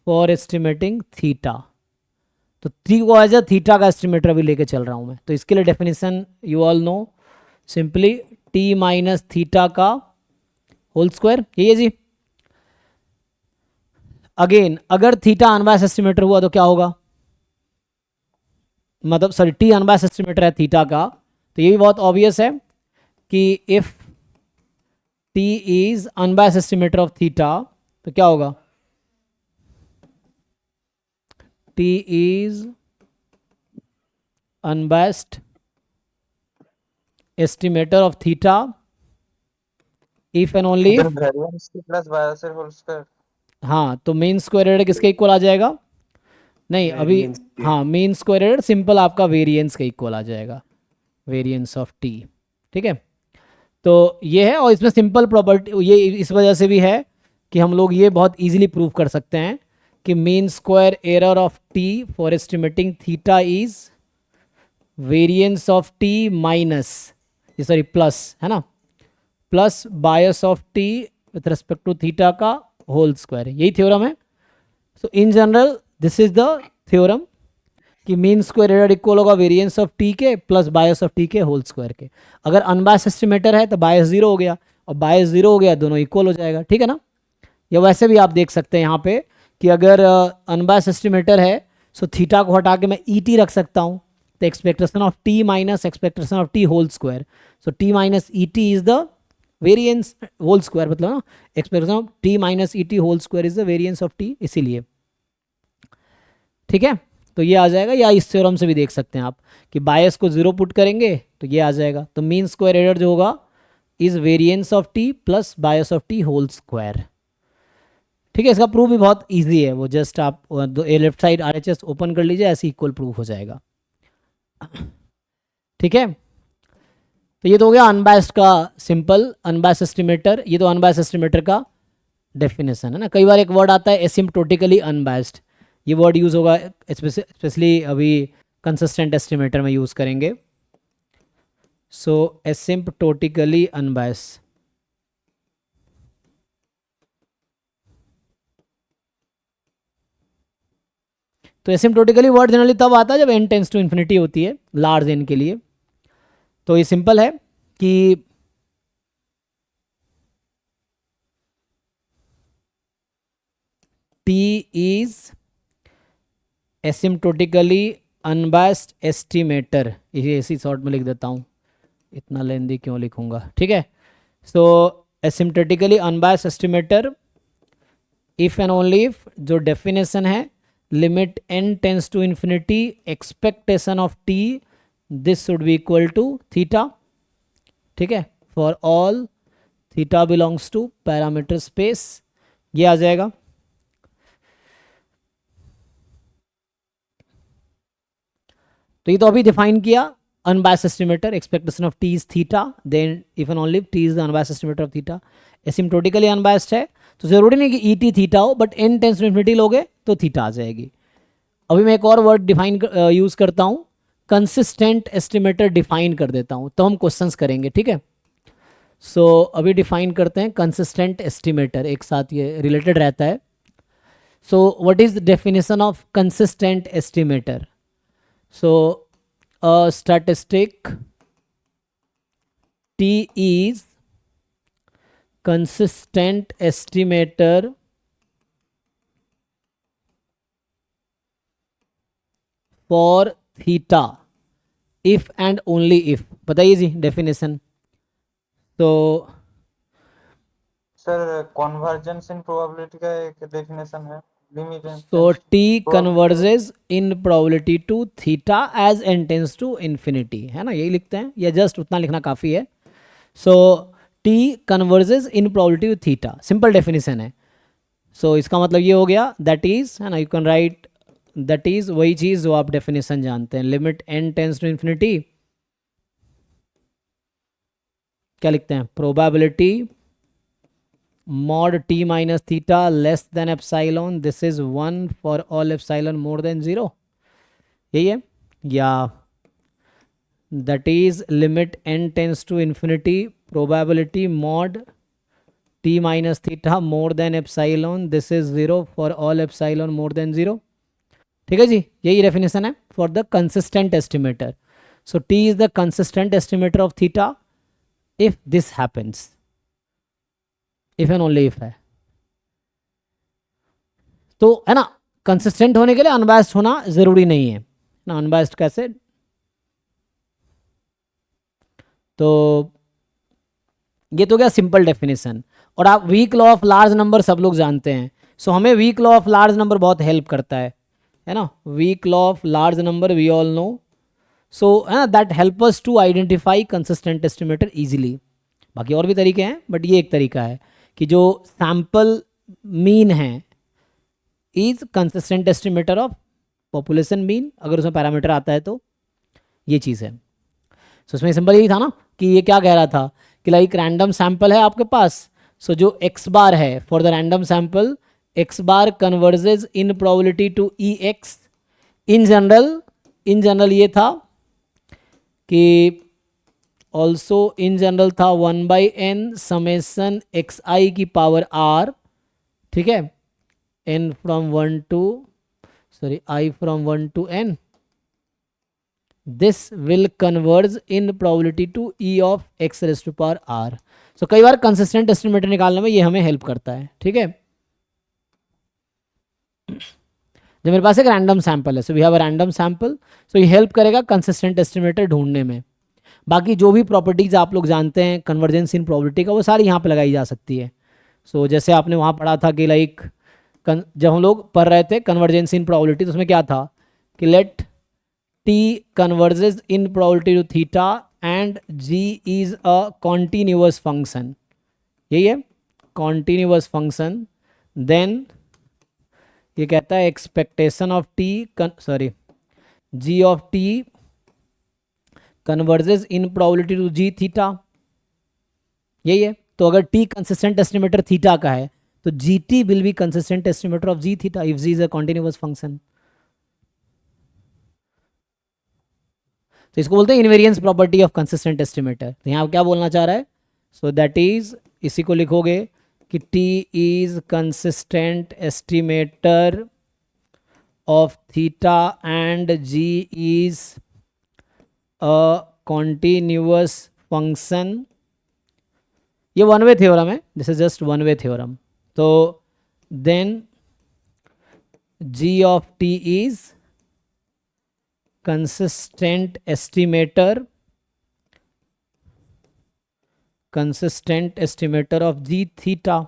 S1: for estimating theta, तो टी को एज अ थीटा का एस्टिमेटर अभी लेके चल रहा हूं मैं। तो इसके लिए definition you all know, simply T minus theta का होल स्क्वायर, यही है जी। अगेन अगर थीटा अनबायस्ड एस्टिमेटर हुआ तो क्या होगा, मतलब सॉरी टी अनबायस्ड एस्टिमेटर है थीटा का, तो ये भी बहुत ऑब्वियस है कि if t is unbiased estimator of theta तो क्या होगा, T is unbiased estimator of theta if and only if,
S3: variance की प्लस बायस होल स्क्वायर।
S1: हाँ तो मीन स्क्वायर एरर किसके इक्वल आ जाएगा, नहीं अभी,
S2: Variance के।
S1: हाँ मीन स्क्वायर एरर सिंपल आपका वेरिएंस के इक्वल आ जाएगा, वेरिएंस ऑफ टी, ठीक है। तो ये है, और इसमें सिंपल प्रॉपर्टी ये इस वजह से भी है कि हम लोग ये बहुत इजीली प्रूव कर सकते हैं कि mean square error of T for estimating theta is variance of T minus, ये सॉरी प्लस, है ना, plus bias of T with respect to theta का होल स्क्वायर, यही थ्योरम है। So in general this is the theorem कि mean square error equal होगा variance of T के plus bias of T के whole square के। अगर unbiased estimator है तो बायस जीरो हो गया, और बायस जीरो हो गया, दोनों इक्वल हो जाएगा, ठीक है ना। या वैसे भी आप देख सकते हैं यहाँ पे कि अगर अनबायस्ड एस्टिमेटर है सो थीटा को हटा के मैं ई टी रख सकता हूँ, तो expectation of T minus expectation of T whole square, so T minus E T is the variance whole square, मतलब ना expectation of T minus E T whole square is the variance of T, इसीलिए, ठीक है। तो ये आ जाएगा, या इस थ्योरम से भी देख सकते हैं आप कि बायस को जीरो पुट करेंगे तो ये आ जाएगा। तो मीन स्क्वायर एरर जो होगा is variance of T plus bias of T whole square, ठीक है। इसका प्रूफ भी बहुत इजी है, वो जस्ट आप लेफ्ट साइड RHS ओपन कर लीजिए, ऐसे इक्वल प्रूफ हो जाएगा, ठीक है। तो ये तो हो गया अनबायस्ड का सिंपल अनबायस्ड एस्टिमेटर, ये तो अनबायस्ड एस्टिमेटर का डेफिनेशन है ना। कई बार एक वर्ड आता है एसिम्प्टोटिकली अनबायस्ड, ये वर्ड यूज़ होगा स्पेशली अभी कंसिस्टेंट एस्टिमेटर में यूज़ करेंगे। सो एसिम्प्टोटिकली अनबायस्ड, तो एसिम्प्टोटिकली वर्ड जनरली तब आता है जब n टेंस टू इन्फिनिटी होती है लार्ज n के लिए। तो ये सिंपल है कि t इज एसिम्प्टोटिकली अनबायस्ड एस्टिमेटर, ये इसी शॉर्ट में लिख देता हूँ, इतना लेंदी क्यों लिखूंगा, ठीक है। So asymptotically unbiased estimator if and only if, जो डेफिनेशन है, limit n tends to infinity expectation of t this should be equal to theta, ठीक है, for all theta belongs to parameter space, ये आ जाएगा। तो ये तो अभी डिफाइन किया, unbiased estimator expectation of t is theta, then if and only t is the unbiased estimator of theta. Asymptotically unbiased है तो जरूरी नहीं कि et थीटा हो, but n tends to infinity लोगे तो थीटा आ जाएगी। अभी मैं एक और वर्ड डिफाइन यूज करता हूँ, कंसिस्टेंट एस्टिमेटर डिफाइन कर देता हूँ, तो हम क्वेश्चंस करेंगे, ठीक है। सो अभी डिफाइन करते हैं कंसिस्टेंट एस्टिमेटर, एक साथ ये रिलेटेड रहता है। So what is the definition of consistent estimator? So a statistic t is consistent estimator for theta if and only if, बताइए जी डेफिनेशन। तो
S3: सर कन्वर्जेंस इन प्रोबेबिलिटी का एक डेफिनेशन है, limit
S1: so t converges in probability to theta as n tends to infinity, है ना, यही लिखते हैं, या जस्ट उतना लिखना काफ़ी है। so t converges in probability to theta, simple definition है। so इसका मतलब ये हो गया, दैट इज, है ना, you can write that is वही चीज़ जो आप डेफिनेशन जानते हैं, limit n tends to infinity, क्या लिखते हैं, probability mod t minus theta less than epsilon, this is 1 for all epsilon more than 0, यही है। या that is limit n tends to infinity probability mod t minus theta more than epsilon, this is 0 for all epsilon more than 0, ठीक है जी, यही definition है for the consistent estimator. So t is the consistent estimator of theta if this happens, if and only if है, तो है ना, consistent होने के लिए अनबायस्ड होना जरूरी नहीं है ना, अनबायस्ड कैसे, तो ये तो गया सिंपल डेफिनेशन। और आप weak law of large number सब लोग जानते हैं, सो हमें weak law of large number बहुत हेल्प करता है ना, weak law of large number we all know, so है ना, that help us to identify consistent estimator easily. बाकी और भी तरीके हैं, बट ये एक तरीका है कि जो सैंपल मीन है is consistent estimator of population mean, अगर उसमें पैरामीटर आता है तो ये चीज़ है। सो इसमें सिंपल यही था ना कि ये क्या कह रहा था कि लाइक रैंडम सैंपल है आपके पास, सो जो x बार है for the random sample, x bar converges in probability to E x. In general ये था कि ऑल्सो इन जनरल था 1/n समेसन xi की पावर r, ठीक है, n from 1 to i from 1 to n, this will converge in probability to e of x raise to power r। सो कई बार कंसिस्टेंट एस्टिमेटर निकालने में ये हमें हेल्प करता है, ठीक है। जब मेरे पास एक रैंडम सैंपल है, so we have a random sample, so ये हेल्प करेगा कंसिस्टेंट एस्टिमेटर ढूंढने में। बाकी जो भी प्रॉपर्टीज़ आप लोग जानते हैं कन्वर्जेंस इन प्रोबेबिलिटी का, वो सारी यहाँ पे लगाई जा सकती है। सो जैसे आपने वहाँ पढ़ा था कि लाइक जब हम लोग पढ़ रहे थे कन्वर्जेंस इन प्रोबेबिलिटी, तो उसमें क्या था कि late t converges in probability to theta and g is a continuous function, यही है continuous function, then ये कहता है expectation of t g of t converges in probability to g theta, यही है। तो अगर t कंसिस्टेंट एस्टिमेटर थीटा का है तो gt will be consistent estimator of g theta if g is a continuous function। तो इसको बोलते हैं invariance property of consistent estimator. तो यहाँ क्या बोलना चाह रहा है, सो दैट इज, इसी को लिखोगे कि t is consistent estimator of theta and g is a continuous function. ये वन वे थ्योरम है, this is just one way theorem. तो then g of t is consistent estimator of g theta.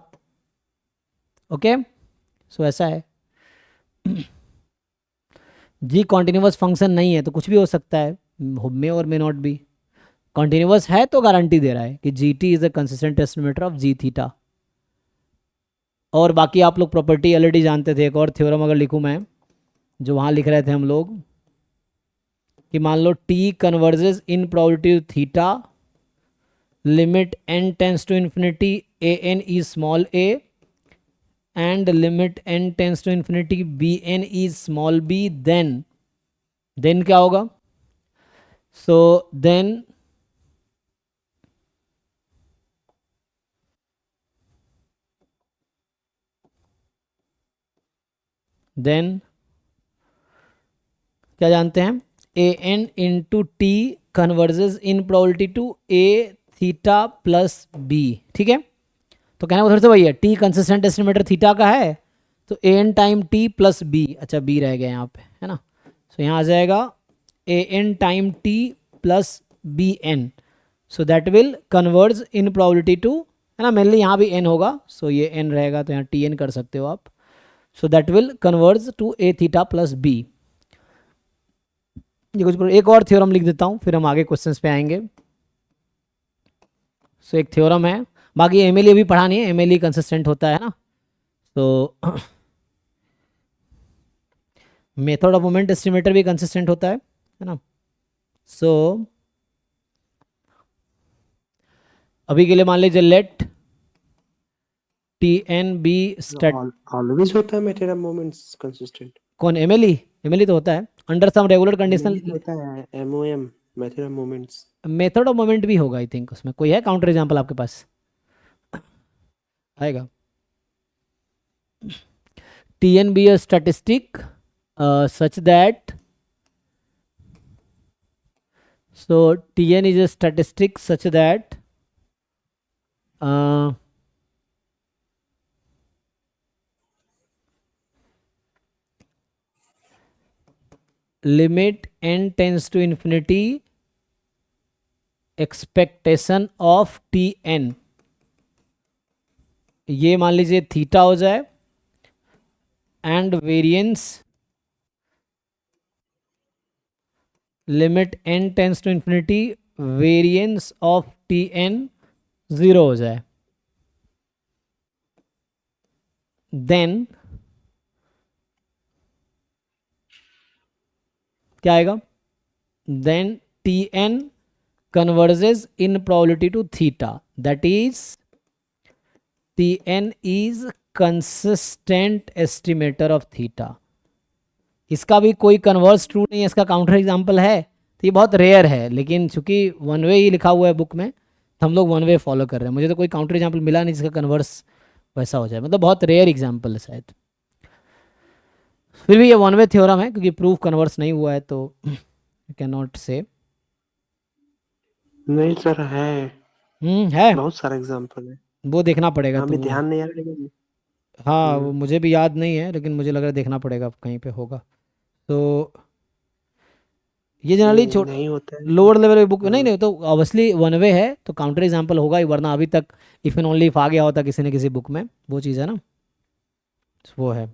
S1: Okay, so ऐसा है. जी continuous function नहीं है तो कुछ भी हो सकता है, मे और मे नॉट बी. कॉन्टिन्यूस है तो गारंटी दे रहा है कि g T is a consistent estimator of g theta. और बाकी आप लोग प्रॉपर्टी ऑलरेडी जानते थे. एक और थ्योरम अगर लिखूं मैं, जो वहाँ लिख रहे थे हम लोग, कि मान लो T converges in probability theta, limit n tends to infinity A N E small A and limit n tends to infinity bn is small b, then क्या होगा? So then क्या जानते हैं? a n into t converges in probability to a theta plus b. ठीक है, तो कहना उधर से वही है, टी कंसिस्टेंट एस्टिमेटर थीटा का है तो A N time T plus B. अच्छा, बी रह गया यहाँ पे, है ना. सो यहाँ आ जाएगा A N time T plus B N. So that will converge in probability to, है ना. मेनली यहाँ भी एन होगा, सो ये एन रहेगा तो यहाँ टी एन कर सकते हो आप. So that will converge to a theta plus b. ये कुछ एक और थ्योरम लिख देता हूँ, फिर हम आगे क्वेश्चंस पे आएंगे. सो एक थ्योरम है, बाकी एमएलई अभी पढ़ा नहीं है, एमएलई कंसिस्टेंट होता है ना. तो मेथड ऑफ मोमेंट एस्टिमेटर भी कंसिस्टेंट होता है ना. सो अभी के लिए मान लीजिए let T n be
S2: always होता है मेथड ऑफ मोमेंट्स कंसिस्टेंट.
S1: कौन? एमएलई? एमएलई तो होता है अंडर सम रेगुलर कंडीशन.
S2: होता है MOM, method of moments.
S1: Method of moment भी होगा आई थिंक. उसमें कोई है काउंटर एग्जांपल आपके पास? आएगा. TN be a statistic such that, so TN is a statistic such that limit n tends to infinity expectation of TN, ये मान लीजिए थीटा हो जाए, and variance limit n tends to infinity variance of Tn 0 हो जाए. Then क्या आएगा? Then Tn converges in probability to theta, that is Tn is consistent estimator of theta. इसका भी कोई कन्वर्स ट्रू नहीं है, इसका काउंटर एग्जांपल है, तो ये बहुत रेयर है. लेकिन चूंकि वन वे ही लिखा हुआ है बुक में तो हम लोग वन वे फॉलो कर रहे हैं. मुझे तो कोई काउंटर एग्जांपल मिला नहीं जिसका कन्वर्स वैसा हो जाए, मतलब बहुत रेयर एग्जांपल है शायद. फिर भी ये वन वे थ्योरम है क्योंकि प्रूफ कन्वर्स नहीं हुआ है, तो यू कैन नॉट से.
S2: नहीं सर,
S1: है
S2: बहुत सारा एग्जांपल है.
S1: वो देखना पड़ेगा.
S2: हमें
S1: तो
S2: ध्यान नहीं आ रहा लेकिन
S1: हाँ, वो मुझे भी याद नहीं है, लेकिन मुझे लग रहा है देखना पड़ेगा, कहीं पे होगा. तो ये जनरली
S2: नहीं होता है.
S1: लोअर लेवल बुक नहीं नहीं, तो ऑब्वियसली वन वे है तो काउंटर एग्जांपल होगा ही, वरना अभी तक इफ एंड ओनली इफ आ गया होता किसी न किसी बुक में, वो चीज़ है ना. वो है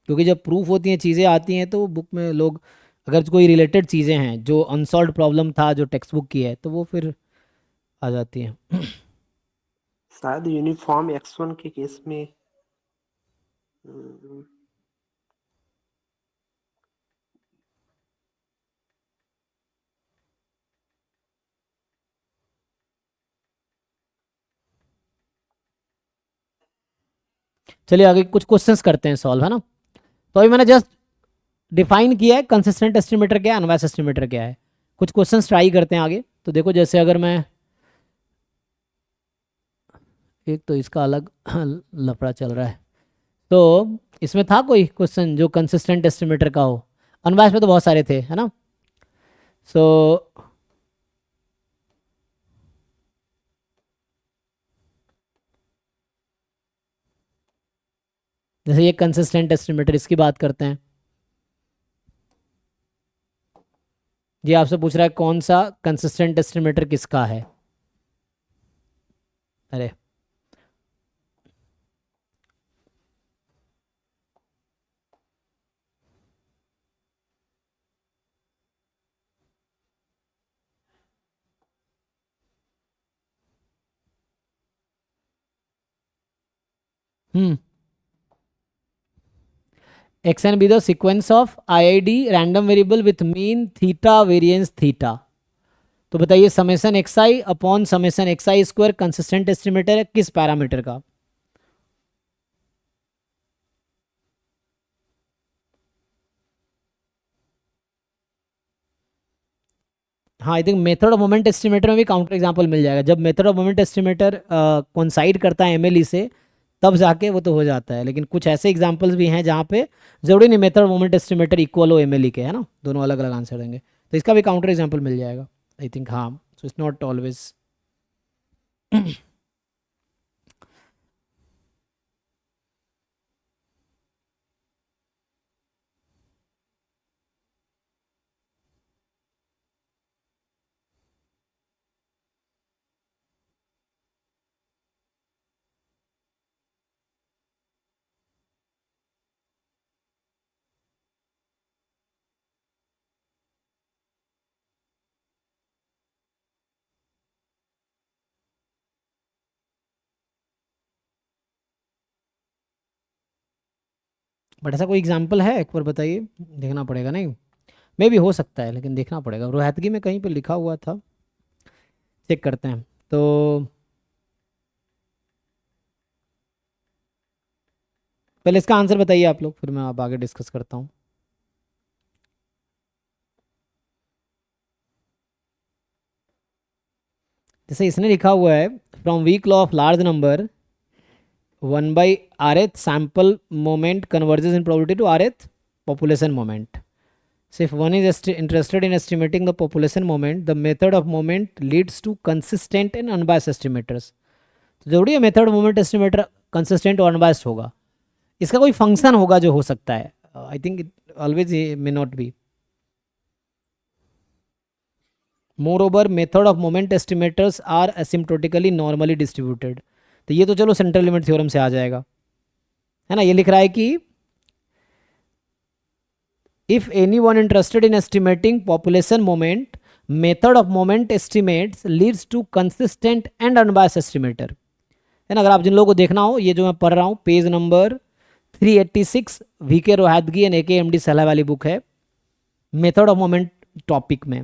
S1: क्योंकि जब प्रूफ होती हैं, चीज़ें आती हैं, तो बुक में लोग अगर कोई रिलेटेड चीज़ें हैं जो अनसॉल्व प्रॉब्लम था जो टेक्स्ट बुक की है, तो वो फिर आ जाती हैं.
S2: शायद यूनिफॉर्म x1 के केस में
S1: चलिए आगे कुछ क्वेश्चंस करते हैं सॉल्व, है ना. तो अभी मैंने जस्ट डिफाइन किया है कंसिस्टेंट एस्टिमेटर क्या है, अनवाइस एस्टिमेटर क्या है. कुछ क्वेश्चंस ट्राई करते हैं आगे. तो देखो, जैसे अगर मैं एक तो इसका अलग लफड़ा चल रहा है. तो इसमें था कोई क्वेश्चन जो कंसिस्टेंट एस्टिमेटर का हो? अनबायस्ड में तो बहुत सारे थे, है ना? सो जैसे ये कंसिस्टेंट एस्टिमेटर, इसकी बात करते हैं। ये आपसे पूछ रहा है कौन सा कंसिस्टेंट एस्टिमेटर किसका है। अरे xn be the sequence of IID random variable with mean theta variance theta। तो बताइए summation xi upon summation xi square consistent estimator है किस पैरामीटर का? हाँ, I think method of moment estimator में भी काउंटर एग्जांपल मिल जाएगा। जब method of moment estimator coincide करता है एमएलई से, तब जाके वो तो हो जाता है। लेकिन कुछ ऐसे एग्जांपल्स भी हैं जहाँ पे जरूरी नहीं method of moment estimator equal हो एमएलई के, है ना? दोनों अलग अलग आंसर देंगे, तो इसका भी काउंटर एग्जांपल मिल जाएगा आई थिंक। हाँ, so it's not always. But ऐसा कोई एग्जांपल है एक बार बताइए, देखना पड़ेगा। नहीं, मे भी हो सकता है लेकिन देखना पड़ेगा। रोहतगी में कहीं पे लिखा हुआ था, चेक करते हैं। तो पहले इसका आंसर बताइए आप लोग, फिर मैं आप आगे डिस्कस करता हूँ। जैसे इसने लिखा हुआ है from weak law of large number 1/rth sample moment converges in probability to rth population moment. So if one is interested in estimating the population moment, the method of moment leads to consistent and unbiased estimators. तो जरूरी है method moment estimator consistent और unbiased होगा? इसका कोई function होगा जो हो सकता है, I think it always may not be. Moreover method of moment estimators are asymptotically normally distributed. तो ये तो चलो सेंट्रल लिमिट थ्योरम से आ जाएगा, है ना? ये लिख रहा है कि if anyone interested in estimating population moment, method of moment estimates leads to consistent and unbiased estimator, है ना? अगर आप जिन लोगों को देखना हो, ये जो मैं पढ़ रहा हूँ page number 386 VK Rohatgi and AK MD Saleh वाली बुक है, मेथड ऑफ मोमेंट टॉपिक में।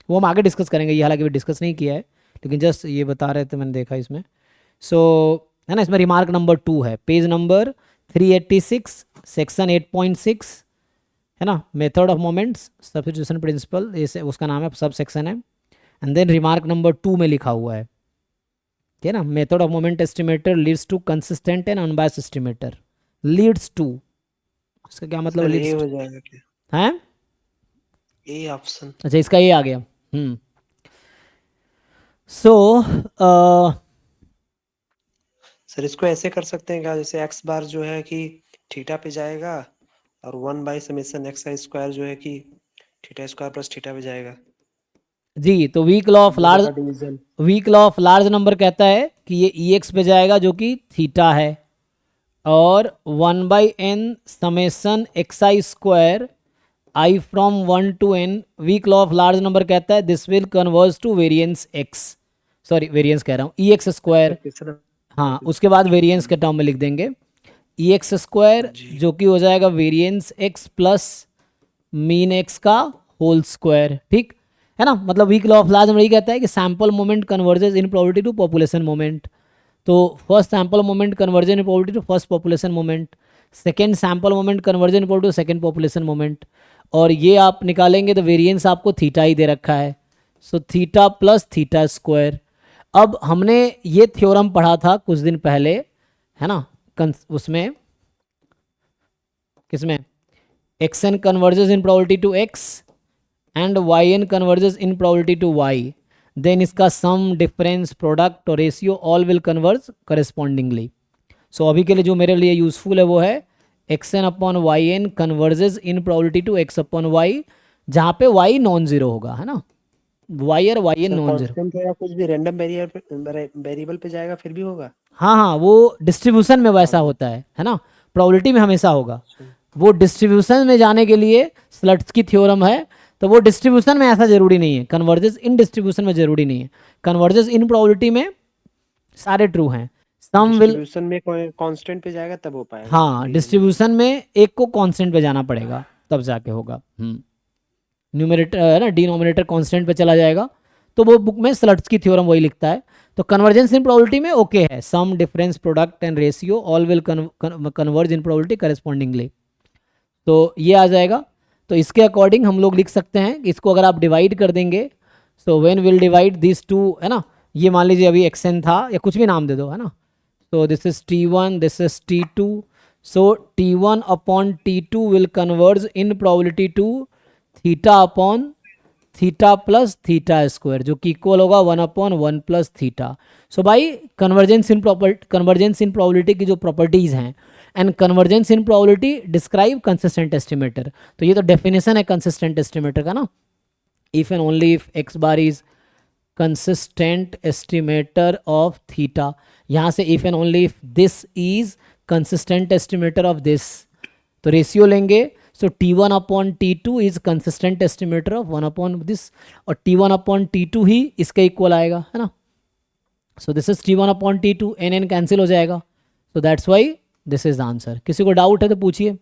S1: वो हम आगे डिस्कस करेंगे, ये हालांकि भी डिस्कस नहीं किया है, लेकिन जस्ट ये बता रहे थे, मैंने देखा इसमें। सो है ना, इसमें रिमार्क नंबर 2 है, पेज नंबर 386 सेक्शन 8.6, है ना? Method of moments substitution principle, ये उसका नाम है, सब सेक्शन है। एंड देन रिमार्क नंबर 2 में लिखा हुआ है, ठीक है ना, method of moment estimator leads to consistent and unbiased estimator. Leads to, इसका क्या मतलब?
S2: सर ए
S1: लीड्स
S2: हो
S1: टू
S2: जाएगा क्या?
S1: है?
S2: A option.
S1: अच्छा, इसका ये आ गया। सो
S2: सर इसको ऐसे कर सकते हैं क्या, जैसे एक्स बार जो है कि थीटा पे जाएगा और 1/समेशन एक्स आई स्क्वायर जो है कि थीटा स्क्वायर प्लस थीटा पे जाएगा।
S1: जी, तो वीक लॉ ऑफ
S2: दो
S1: लार्ज,
S2: जगह division.
S1: Weak law of large number कहता है कि ये ई एक्स पे जाएगा जो कि थीटा है, और 1/n summation x i square i from 1 to n, weak law of large number कहता है this will converge to variance x, sorry variance कह रहा हूँ, ई एक्स स्क्वायर।
S2: तीसरा
S1: हाँ, उसके बाद वेरिएंस के टर्म में लिख देंगे ई एक्स स्क्वायर,
S2: जी।
S1: जो कि हो जाएगा variance X plus mean X का होल स्क्वायर, ठीक है ना? मतलब weak law of large number ये कहता है कि sample moment converges in probability to population moment. तो first sample moment convergence in probability to first population moment, second sample moment convergence in probability to second population moment, और ये आप निकालेंगे तो वेरिएंस आपको थीटा ही दे रखा है, so theta plus theta square. अब हमने ये थ्योरम पढ़ा था कुछ दिन पहले, है ना? उसमें किसमें, X N converges in probability to X and Y N converges in probability to Y, then इसका सम डिफरेंस प्रोडक्ट और ratio all will converge correspondingly. So अभी के लिए जो मेरे लिए यूजफुल है वो है x n upon y N converges in probability to x upon y, जहाँ पे वाई नॉन जीरो होगा, है ना, वाई और वाई एन
S2: सर
S1: नॉन जीरो।
S2: कांस्टेंट या कुछ भी रैंडम वेरिएबल पे जाएगा फिर भी होगा?
S1: हाँ हाँ, वो डिस्ट्रीब्यूशन में वैसा होता है ना, प्रोबेबिलिटी में हमेशा होगा।
S2: अच्छा।
S1: वो डिस्ट्रीब्यूशन में जाने के लिए स्लट्स की थ्योरम है, तो वो डिस्ट्रीब्यूशन में ऐसा जरूरी नहीं है, कन्वर्जेस इन डिस्ट्रीब्यूशन में जरूरी नहीं है, कन्वर्जेस इन प्रोबेबिलिटी में सारे ट्रू हैं, सम विल।
S2: डिस्ट्रीब्यूशन में कांस्टेंट पे जाएगा तब हो पाएगा
S1: हाँ,
S2: रीजनिंग।
S1: डिस्ट्रीब्यूशन में एक को कांस्टेंट पे जाना पड़ेगा तब जाके होगा। न्यूमरेटर है ना, डिनोमिनेटर कांस्टेंट पे चला जाएगा, तो वो बुक में स्लट्स की थ्योरम वही लिखता है। तो कन्वर्जेंस इन प्रोबेबिलिटी में ओके है, sum difference product and ratio all will converge in probability correspondingly, तो ये आ जाएगा। तो इसके अकॉर्डिंग हम लोग लिख सकते हैं कि इसको अगर आप डिवाइड कर देंगे, so when will divide this two, है ना, ये मान लीजिए अभी एक्सएन था या कुछ भी नाम दे दो, है ना, so this is t1, this is t2, so t1 upon t2 will converge in probability to theta upon theta plus theta square, जो कि इक्वल होगा 1/1 प्लस थीटा। सो भाई कन्वर्जेंस इन प्रोबेबिलिटी की जो प्रॉपर्टीज हैं, and convergence in probability describe consistent estimator, तो ये तो डेफिनेशन है कंसिस्टेंट एस्टिमेटर का ना, if and only if x bar is consistent estimator of theta, यहाँ से if and only if this is consistent estimator of this, तो ratio लेंगे। सो t1 upon t2 is consistent estimator of 1 upon this, और t1 upon t2 ही इसके equal आएगा, है ना। So this is t1 upon t2, n n cancel हो जाएगा, so that's why this is the answer. किसी को डाउट है तो पूछिए,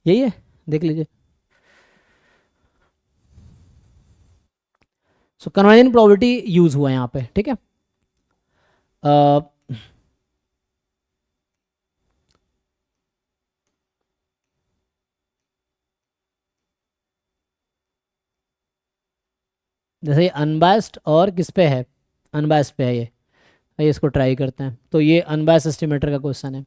S1: यही है, देख लीजिए। सो कन्वर्जेंट प्रोबेबिलिटी यूज हुआ है यहाँ पे, ठीक है। जैसे ये अनबायस्ड और किस पे है, अनबायस्ड पे है ये, आइए इसको ट्राई करते हैं। तो ये अनबायस्ड एस्टिमेटर का क्वेश्चन है।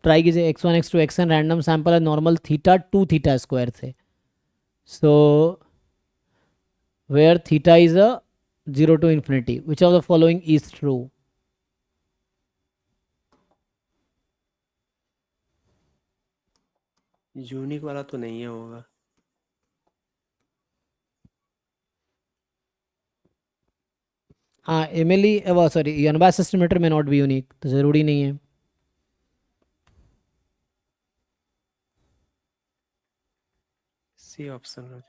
S1: ट्राई कीजिए, x1 x2 xn random sample है, नॉर्मल थीटा 2 थीटा स्क्वायर थे, so where theta is a 0 to infinity, which of the following is true?
S2: Unique वाला तो नहीं है होगा।
S1: हाँ, एमिली वो सॉरी, अनबायस्ड एस्टिमेटर में नॉट बी यूनिक, तो ज़रूरी नहीं है।
S2: सी ऑप्शन हो।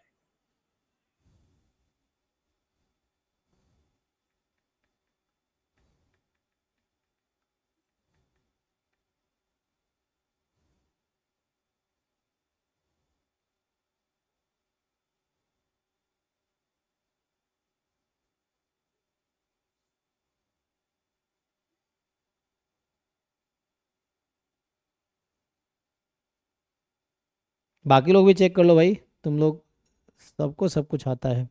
S1: बाकी लोग भी चेक कर लो भाई, तुम लोग सबको सब कुछ आता है।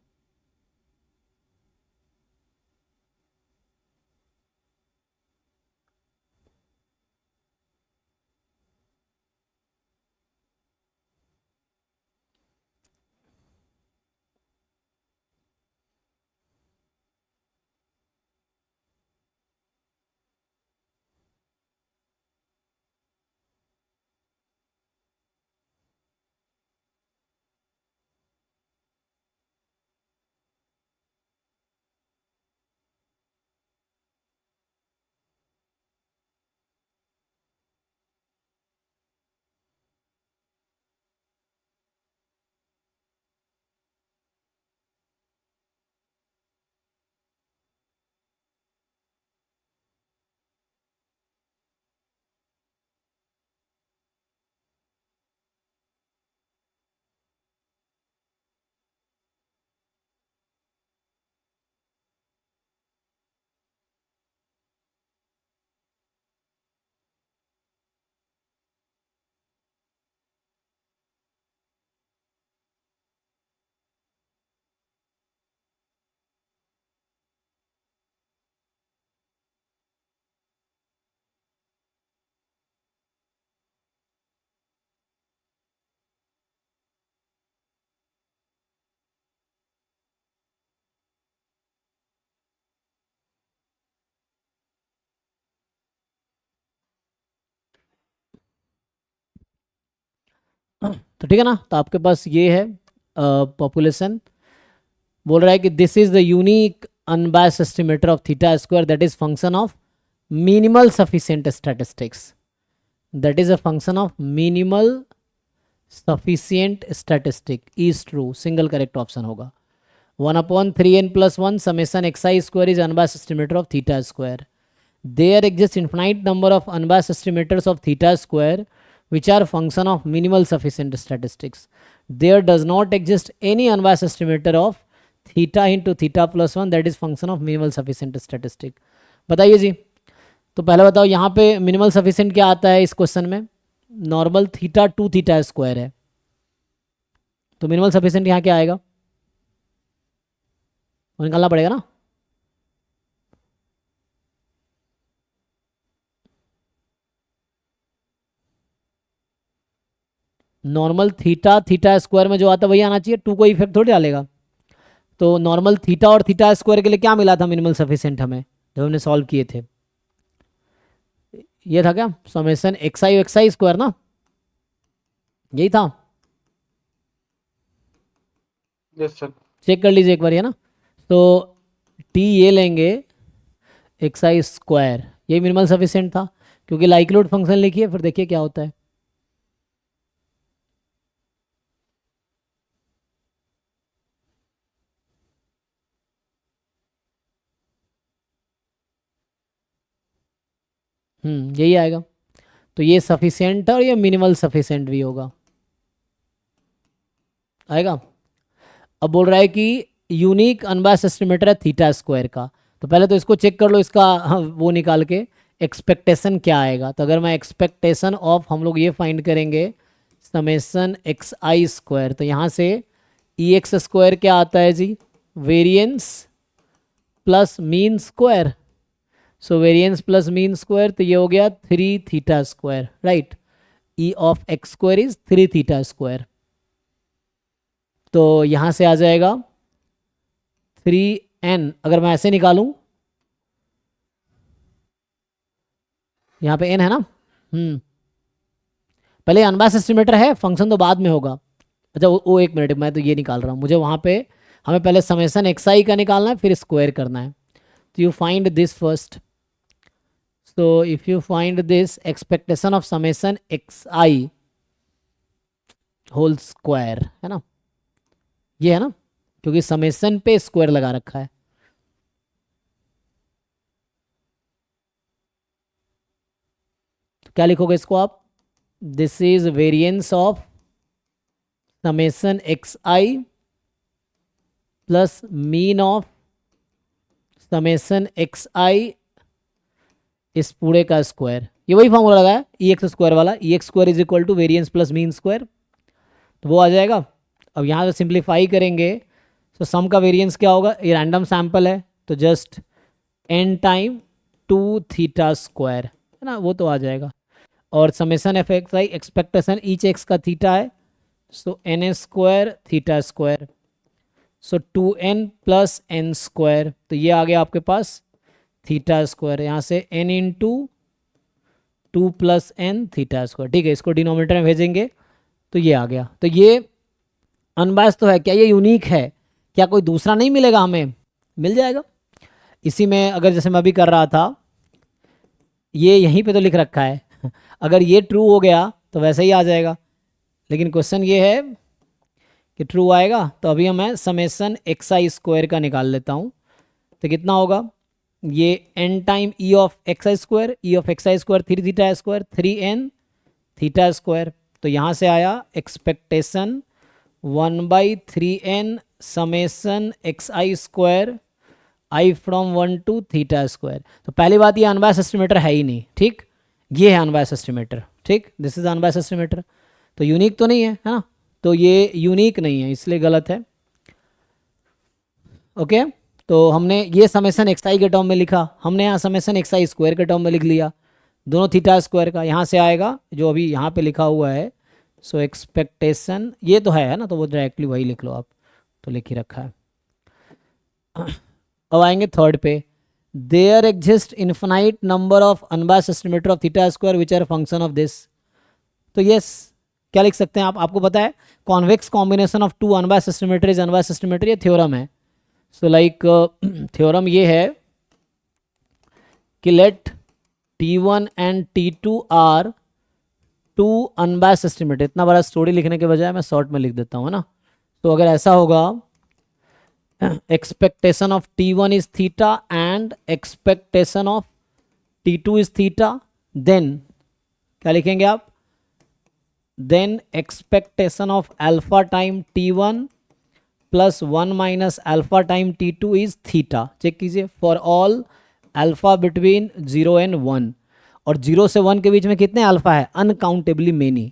S1: तो ठीक है ना, तो आपके पास ये है पॉपुलेशन। बोल रहा है कि this is the unique unbiased estimator of theta square that is function of minimal sufficient statistics, that is a function of minimal sufficient statistic is true, single correct option होगा। 1/3n+1 summation xi square is unbiased estimator of theta square. There exists infinite number of unbiased estimators of theta square which are function of minimal sufficient statistics. There does not exist any unbiased estimator of theta into theta plus 1 that is function of minimal sufficient statistic. बताइए जी, तो पहले बताओ यहाँ पे minimal sufficient क्या आता है इस क्वेश्चन में? नॉर्मल थीटा 2 थीटा स्क्वायर है, तो मिनिमल सफिशिएंट यहाँ क्या आएगा? वो निकालना पड़ेगा ना। नॉर्मल थीटा थीटा स्क्वायर में जो आता है वही आना चाहिए, 2 को इफेक्ट थोड़ी डालेगा। तो नॉर्मल थीटा और थीटा स्क्वायर के लिए क्या मिला था मिनिमल सफिशिएंट हमें जब हमने सॉल्व किए थे? ये था क्या समेशन एक्स आई स्क्वायर ना, यही था।
S3: Yes sir.
S1: चेक कर लीजिए एक बार, है ना। तो टी ये लेंगे एक्स आई स्क्वायर, ये मिनिमल सफिशिएंट था क्योंकि लाइक्लीहुड फंक्शन लिखिए, फिर देखिए क्या होता है। यही आएगा। तो ये सफिशिएंट है और ये मिनिमल सफिशिएंट भी होगा, आएगा। अब बोल रहा है कि यूनिक अनबायस्ड एस्टिमेटर है थीटा स्क्वायर का, तो पहले तो इसको चेक कर लो, इसका वो निकाल के एक्सपेक्टेशन क्या आएगा। तो अगर मैं एक्सपेक्टेशन ऑफ हम लोग ये फाइंड करेंगे समेशन एक्स आई स्क्वायर, तो यहाँ से ई एक्स स्क्वायर क्या आता है जी? Variance plus mean square. So variance plus mean square, तो ये हो गया 3 theta square, right. E of X square is 3 theta square, तो यहाँ से आ जाएगा 3n। अगर मैं ऐसे निकालूं, यहाँ पे n है ना, पहले अनबायस्ड एस्टिमेटर है, फंक्शन तो बाद में होगा। अच्छा वो एक मिनट, मैं तो ये निकाल रहा हूँ, मुझे वहाँ पे हमें पहले समेशन एक्स आई का निकालना है, फिर स्क्वायर करना है। तो you find this first. So if you find this expectation of summation x i whole square, है ना, ये है ना, क्योंकि समेशन पे स्क्वायर लगा रखा है। तो क्या लिखोगे इसको आप? This is variance of summation x I plus mean of summation x I इस पूरे का स्क्वायर। ये वही फॉर्मूला लगा है ई एक्स स्क्वायर वाला, E X square is equal to variance plus mean square, तो वो आ जाएगा। अब यहाँ से सिंप्लीफाई करेंगे तो सम का वेरिएंस क्या होगा? ये रैंडम सैंपल है, तो just n time 2 theta square, है ना, वो तो आ जाएगा। और समेशन एफ एक्स आई एक्सपेक्टेशन ईच एक्स का थीटा है, सो n स्क्वायर थीटा स्क्वायर, सो 2n प्लस n स्क्वायर, तो ये आ गया आपके पास थीटा स्क्वायर। यहाँ से n into 2 plus n theta square, ठीक है। इसको डिनोमिनेटर में भेजेंगे तो ये आ गया। तो ये अनबायस्ड तो है, क्या ये यूनिक है? क्या कोई दूसरा नहीं मिलेगा हमें? मिल जाएगा। इसी में अगर जैसे मैं अभी कर रहा था, ये यहीं पे तो लिख रखा है अगर ये ट्रू हो गया तो वैसे ही आ जाएगा, लेकिन क्वेश्चन ये है कि ट्रू आएगा। तो अभी मैं समेशन एक्स आई स्क्वायर का निकाल लेता हूँ, तो कितना होगा? ये n time E of x i square, E of x i square 3 theta square, 3n theta square, तो यहाँ से आया expectation 1/3n summation x i square i from 1 to theta square. तो पहली बात, ये अनबायस्ड एस्टिमेटर है ही नहीं, ठीक, ये है अनबायस्ड एस्टिमेटर, ठीक, दिस इज अनबायस्ड एस्टिमेटर, तो यूनिक तो नहीं है, है ना, तो ये यूनिक नहीं है, इसलिए गलत है। ओके, तो हमने ये समेशन एक्स आई के टर्म में लिखा, हमने यहाँ समेशन एक्स आई स्क्वायर के टर्म में लिख लिया, दोनों थीटा स्क्वायर का। यहाँ से आएगा जो अभी यहाँ पे लिखा हुआ है, सो एक्सपेक्टेशन ये तो है ना, तो वो डायरेक्टली वही लिख लो आप, तो लिख ही रखा है। अब आएंगे थर्ड पे, there exist infinite number of unbiased estimator of theta square which are function of this. तो यस, क्या लिख सकते हैं आप, आपको पता है convex combination of two unbiased symmetry is unbiased symmetry, ये थ्योरम है. सो लाइक थ्योरम ये है कि let T1 and T2 are two unbiased symmetry. इतना बड़ा स्टोरी लिखने के बजाय मैं शॉर्ट में लिख देता हूँ, है ना. तो अगर ऐसा होगा expectation of T1 is theta and expectation of T2 is theta, then क्या लिखेंगे आप, then expectation of alpha time T1 plus 1 minus alpha time T2 is theta. Check कीजिए for all alpha between 0 and 1. और 0 से 1 के बीच में कितने alpha है, uncountably many.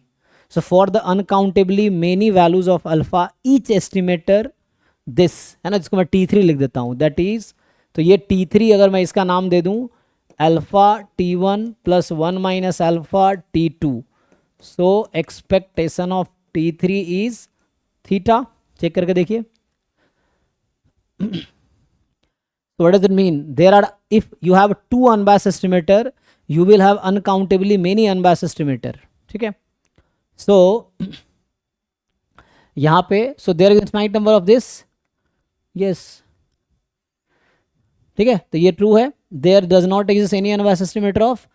S1: So for the uncountably many values of alpha each estimator this, है ना, जिसको मैं T3 लिख देता हूँ, दैट इज, तो ये T3 अगर मैं इसका नाम दे दूँ alpha T1 plus 1 minus alpha T2, so expectation of T3 is theta. Check करके देखिए. So what does it mean? There are, if you have two unbiased estimator, you will have uncountably many unbiased estimator. ठीक है. So यहाँ पे, so there is infinite number of this. Yes. ठीक है, तो ये ट्रू है. There does not exist any unbiased estimator of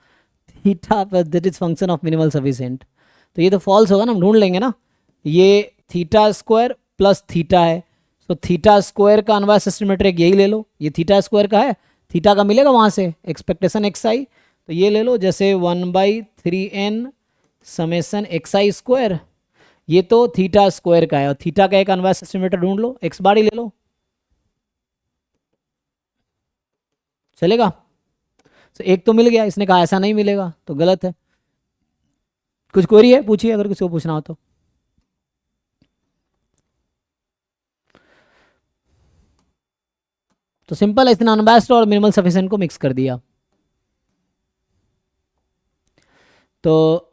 S1: theta, but that is function of minimal sufficient. तो ये तो फॉल्स होगा ना, हम ढूंढ लेंगे ना. ये थीटा स्क्वायर प्लस थीटा है, तो थीटा स्क्वायर का अनबायस्ड एस्टिमेटर एक यही ले लो, ये थीटा स्क्वायर का है, थीटा का मिलेगा वहाँ से एक्सपेक्टेशन एक्स आई, तो ये ले लो जैसे 1/3n summation x i square, ये तो थीटा स्क्वायर का है, और थीटा का एक अनबायस्ड एस्टिमेटर ढूंढ लो, एक्स बार ही ले लो, चलेगा. तो एक तो मिल गया, इसने कहा ऐसा नहीं मिलेगा, तो गलत है. कुछ क्वेरी है, पूछिए अगर किसी को पूछना हो तो. तो सिंपल है, इसने अनबायस्ड और मिनिमल सफिशिएंट को मिक्स कर दिया. तो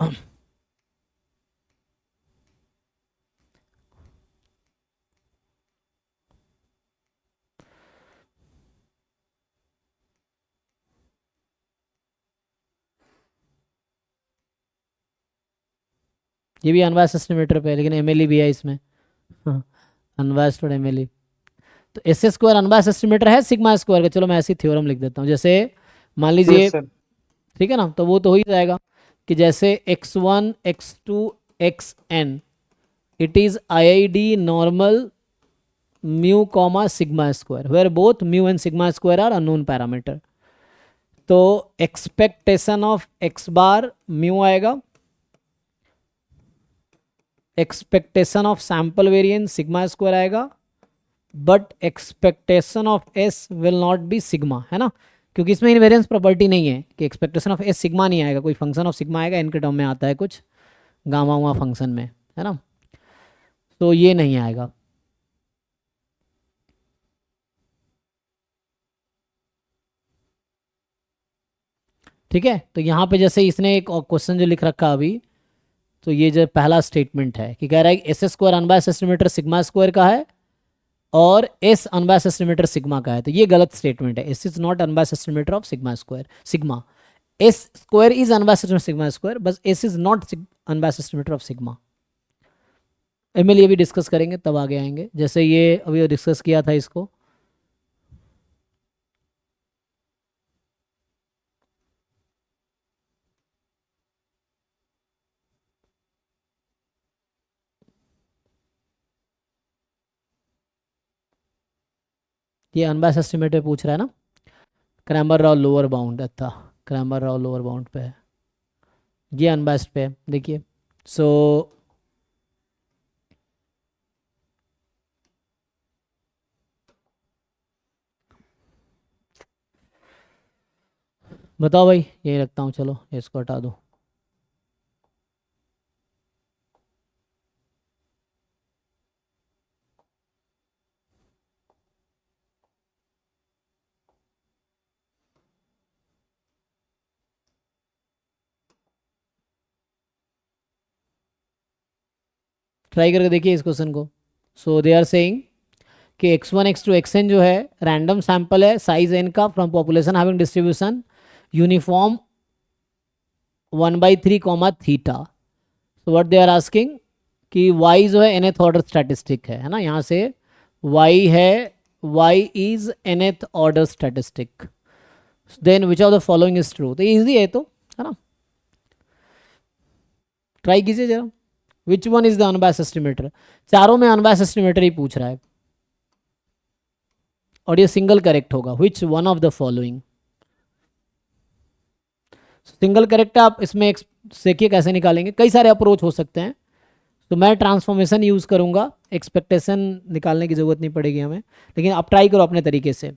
S1: ये भी अनबायस्ड एस्टिमेटर पे है, लेकिन एमएलई भी है इसमें, अनबायस्ड और एमएलई. तो एस स्क्वायर अनबायस्ड एस्टिमेटर है सिग्मा स्क्वायर का. चलो मैं ऐसी थ्योरम लिख देता हूँ, जैसे मान लीजिए,
S3: Yes, sir.
S1: ठीक है ना, तो वो तो हो ही जाएगा कि जैसे x1 x2 xn it is IID normal mu comma sigma square, where both mu and sigma square are unknown parameter. तो expectation of x bar mu आएगा, expectation of sample variance sigma square आएगा, but expectation of S will not be sigma, है ना, क्योंकि इसमें invariance property नहीं है कि एक्सपेक्टेशन ऑफ एस सिग्मा नहीं आएगा, कोई फंक्शन ऑफ सिग्मा आएगा, इनके टर्म में आता है कुछ गामा हुआ फंक्शन में, है ना, तो ये नहीं आएगा. ठीक है, तो यहाँ पे जैसे इसने एक क्वेश्चन जो लिख रखा अभी, तो ये जो पहला स्टेटमेंट है कि कह रहा है कि S square unbiased estimator sigma square का है और एस अनबायस्ड एस्टिमेटर सिग्मा का है, तो ये गलत स्टेटमेंट है. S is not unbiased estimator of sigma square, sigma S square is unbiased estimator sigma square, बस S is not unbiased estimator of sigma. ML ये भी डिस्कस करेंगे तब आगे आएंगे, जैसे ये अभी डिस्कस किया था इसको. ये अनबायस्ड एस्टिमेटर पूछ रहा है ना, क्रैमर राव लोअर बाउंड था, क्रैमर राव लोअर बाउंड पे है, ये अनबायस्ड पे है. देखिए सो बताओ भाई, यही रखता हूँ, चलो इसको हटा दो. ट्राई करके देखिए इस क्वेश्चन को. सो दे आर सेइंग कि x1 x2 xn जो है रैंडम सैंपल है साइज n का from population having distribution uniform 1/3 comma theta. So what they are asking कि y जो है nth ऑर्डर स्टैटिस्टिक है ना, यहाँ से y है, y is nth order statistic, then which of the following is true. तो ईजी है तो, है ना, ट्राई कीजिए जरा। Which one is the unbiased estimator, चारों में अनबायस्ड एस्टिमेटर ही पूछ रहा है और ये सिंगल करेक्ट होगा। Which one of the following, single correct आप इसमें देखिए कैसे निकालेंगे, कई सारे अप्रोच हो सकते हैं। तो मैं ट्रांसफॉर्मेशन यूज़ करूंगा, एक्सपेक्टेशन निकालने की ज़रूरत नहीं पड़ेगी हमें, लेकिन आप ट्राई करो अपने तरीके से।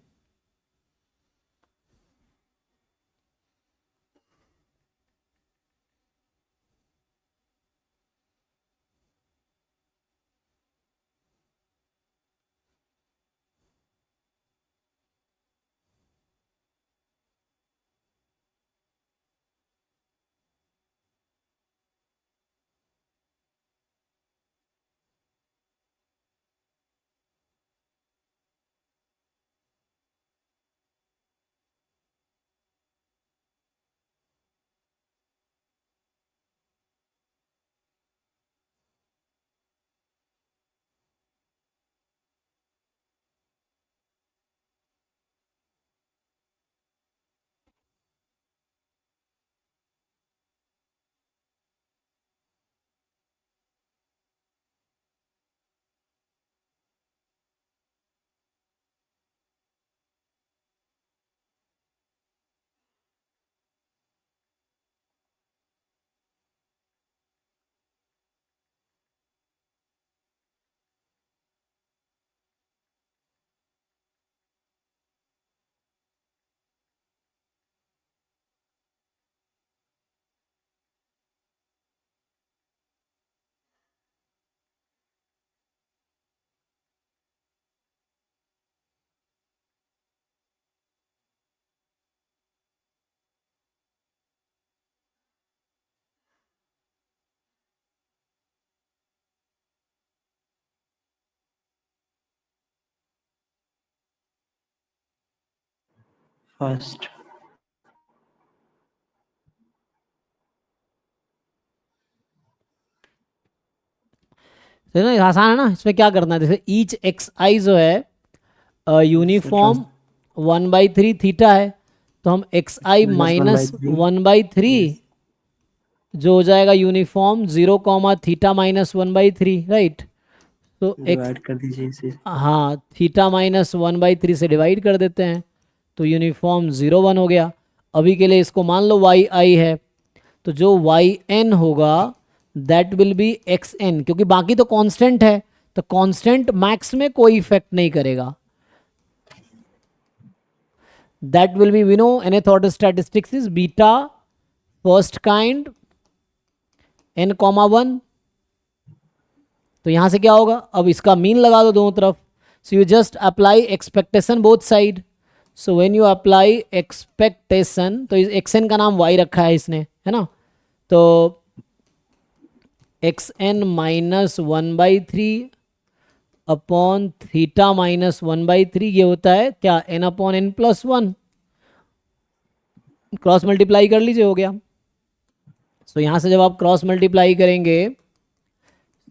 S2: फर्स्ट।
S1: तो ना आसान है ना, इसमें क्या करना है, जैसे ईच एक्स आई जो है यूनिफॉर्म 1/3 थीटा है, तो हम एक्स आई माइनस 1/3 जो हो जाएगा यूनिफॉर्म 0, थीटा माइनस 1/3, राइट। तो एक्स,
S2: डिवाइड कर दीजिए इसे।
S1: हाँ, थीटा माइनस 1/3 से डिवाइड कर देते हैं, तो यूनिफॉर्म 0, 1 हो गया। अभी के लिए इसको मान लो वाई आई है, तो जो वाई एन होगा that will be x n, क्योंकि बाकी तो कांस्टेंट है, तो कांस्टेंट मैक्स में कोई इफेक्ट नहीं करेगा। That will be, we know nth order statistics is beta first kind n, 1। तो यहां से क्या होगा, अब इसका मीन लगा दो दोनों तरफ। So you just apply expectation both side. So when you apply expectation, तो एक्स एन का नाम वाई रखा है इसने, है ना, तो x n minus 1/3 upon theta minus 1/3, ये होता है क्या, n upon n plus 1। Cross multiply कर लीजिए, हो गया। सो यहाँ से जब आप क्रॉस मल्टीप्लाई करेंगे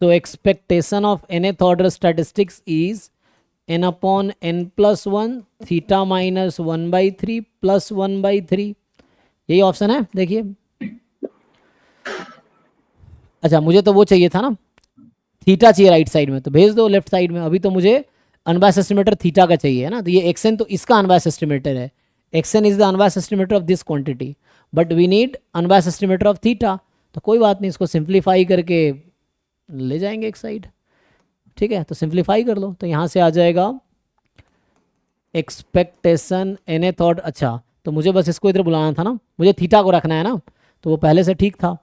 S1: तो expectation of nth order statistics is n upon n plus 1 theta minus 1/3 plus 1/3, यही ऑप्शन है, देखिए। अच्छा, मुझे तो वो चाहिए था ना, थीटा चाहिए राइट साइड में, तो भेज दो लेफ्ट साइड में। अभी तो मुझे अनबायस्ड एस्टिमेटर थीटा का चाहिए, है ना, तो ये एक्सएन तो इसका अनबायस्ड एस्टिमेटर है, x n is the unbiased estimator of this quantity, but we need unbiased estimator of theta. तो कोई बात नहीं, इसको सिंप्लीफाई करके ले जाएंगे एक साइड, ठीक है। तो सिंप्लीफाई कर लो, तो यहाँ से आ जाएगा एक्सपेक्टेशन एन थॉट। अच्छा, तो मुझे बस इसको इधर बुलाना था ना, मुझे थीटा को रखना है ना, तो वो पहले से ठीक था।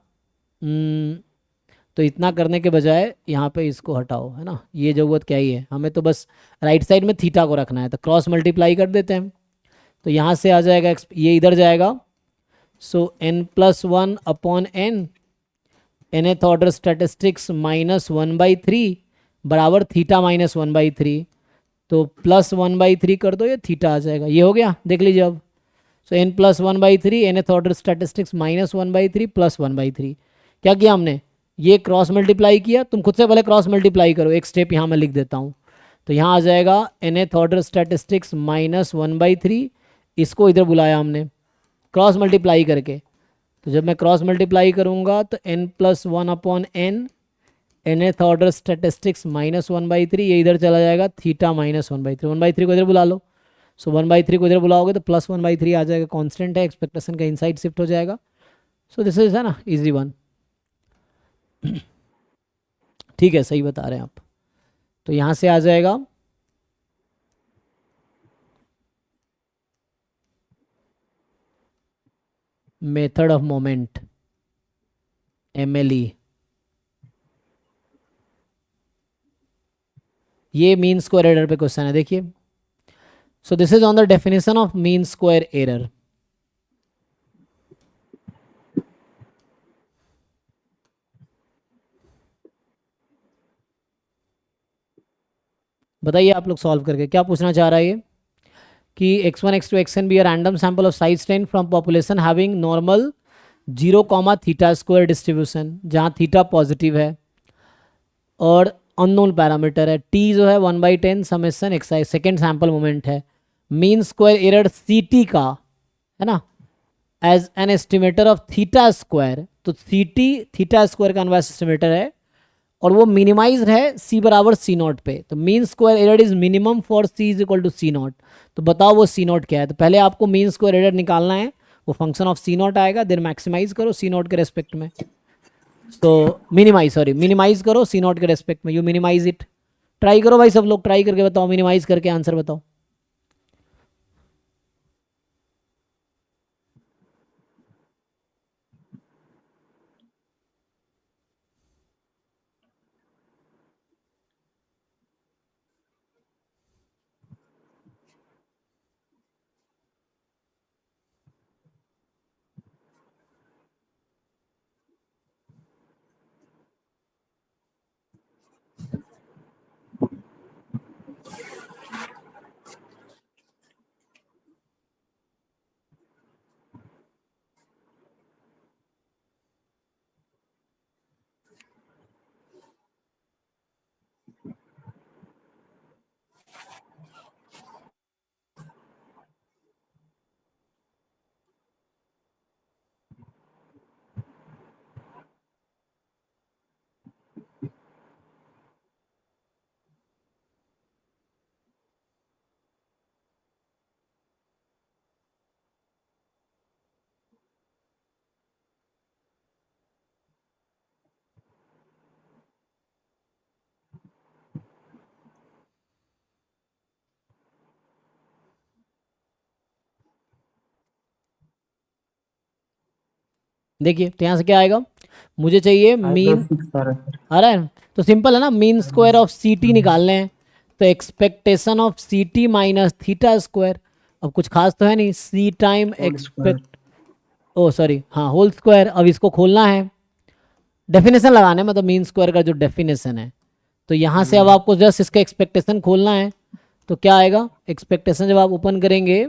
S1: तो इतना करने के बजाय यहाँ पे इसको हटाओ, है ना, ये ज़रूरत क्या ही है, हमें तो बस राइट साइड में थीटा को रखना है, तो क्रॉस मल्टीप्लाई कर देते हैं। तो यहाँ से आ जाएगा ये इधर जाएगा, सो n+1 upon n, nth order statistics minus 1/3 बराबर थीटा माइनस 1/3, तो प्लस 1/3 कर दो, ये थीटा आ जाएगा, ये हो गया, देख लीजिए अब। सो n+1/3 nth order statistics minus 1/3 plus 1/3, क्या किया हमने, ये क्रॉस मल्टीप्लाई किया, तुम खुद से पहले क्रॉस मल्टीप्लाई करो, एक स्टेप यहाँ मैं लिख देता हूँ। तो यहाँ आ जाएगा nth ऑर्डर स्टैटिस्टिक्स माइनस 1/3, इसको इधर बुलाया हमने क्रॉस मल्टीप्लाई करके। तो जब मैं क्रॉस मल्टीप्लाई करूँगा तो n+1/n nth order statistics minus 1/3, ये इधर चला जाएगा थीटा माइनस 1/3, 1/3 को इधर बुला लो। सो 1/3 को इधर बुलाओगे तो प्लस 1/3 आ जाएगा, कांस्टेंट है, एक्सपेक्टेशन का इनसाइड शिफ्ट हो जाएगा। सो दिस इज है ना इजी वन। ठीक है, सही बता रहे हैं आप। तो यहाँ से आ जाएगा मेथड ऑफ मोमेंट MLE, ये मीन स्क्वायर एरर पे क्वेश्चन है, देखिए। सो this is on the definition of mean square error. बताइए आप लोग सॉल्व करके क्या पूछना चाह रहा है ये, कि x1 x2 xn be a random sample of size 10 from population having normal 0, theta square distribution, जहाँ थीटा पॉजिटिव है और अननोन पैरामीटर है, t जो है 1/10 summation x i's, second sample moment है। मीन स्क्वायर एरर CT का है ना as an estimator of theta square, तो CT थीटा स्क्वायर का इनवर्स एस्टिमेटर है और वो मिनिमाइज है C बराबर C0 पे। तो mean square error is minimum for C is equal to C0। तो बताओ वो C0 क्या है। तो पहले आपको मीन स्क्वायर एरर निकालना है, वो फंक्शन ऑफ C0 आएगा, देन मैक्सिमाइज करो C0 के रेस्पेक्ट में। तो मिनिमाइज करो C0 के रेस्पेक्ट में, यू मिनिमाइज इट। ट्राई करो भाई, सब लोग ट्राई करके बताओ, मिनिमाइज करके आंसर बताओ। देखिए तो यहाँ से क्या आएगा, मुझे चाहिए मीन, आ रहा है तो सिंपल है ना, मीन स्क्वायर ऑफ CT निकालने हैं। तो एक्सपेक्टेशन ऑफ CT माइनस थीटा स्क्वायर, अब कुछ खास तो है नहीं, C टाइम होल स्क्वायर। अब इसको खोलना है, डेफिनेशन लगाने मतलब मीन स्क्वायर का जो डेफिनेशन है। तो यहाँ से अब आपको जस्ट इसका एक्सपेक्टेशन खोलना है। तो क्या आएगा, एक्सपेक्टेशन जब आप ओपन करेंगे,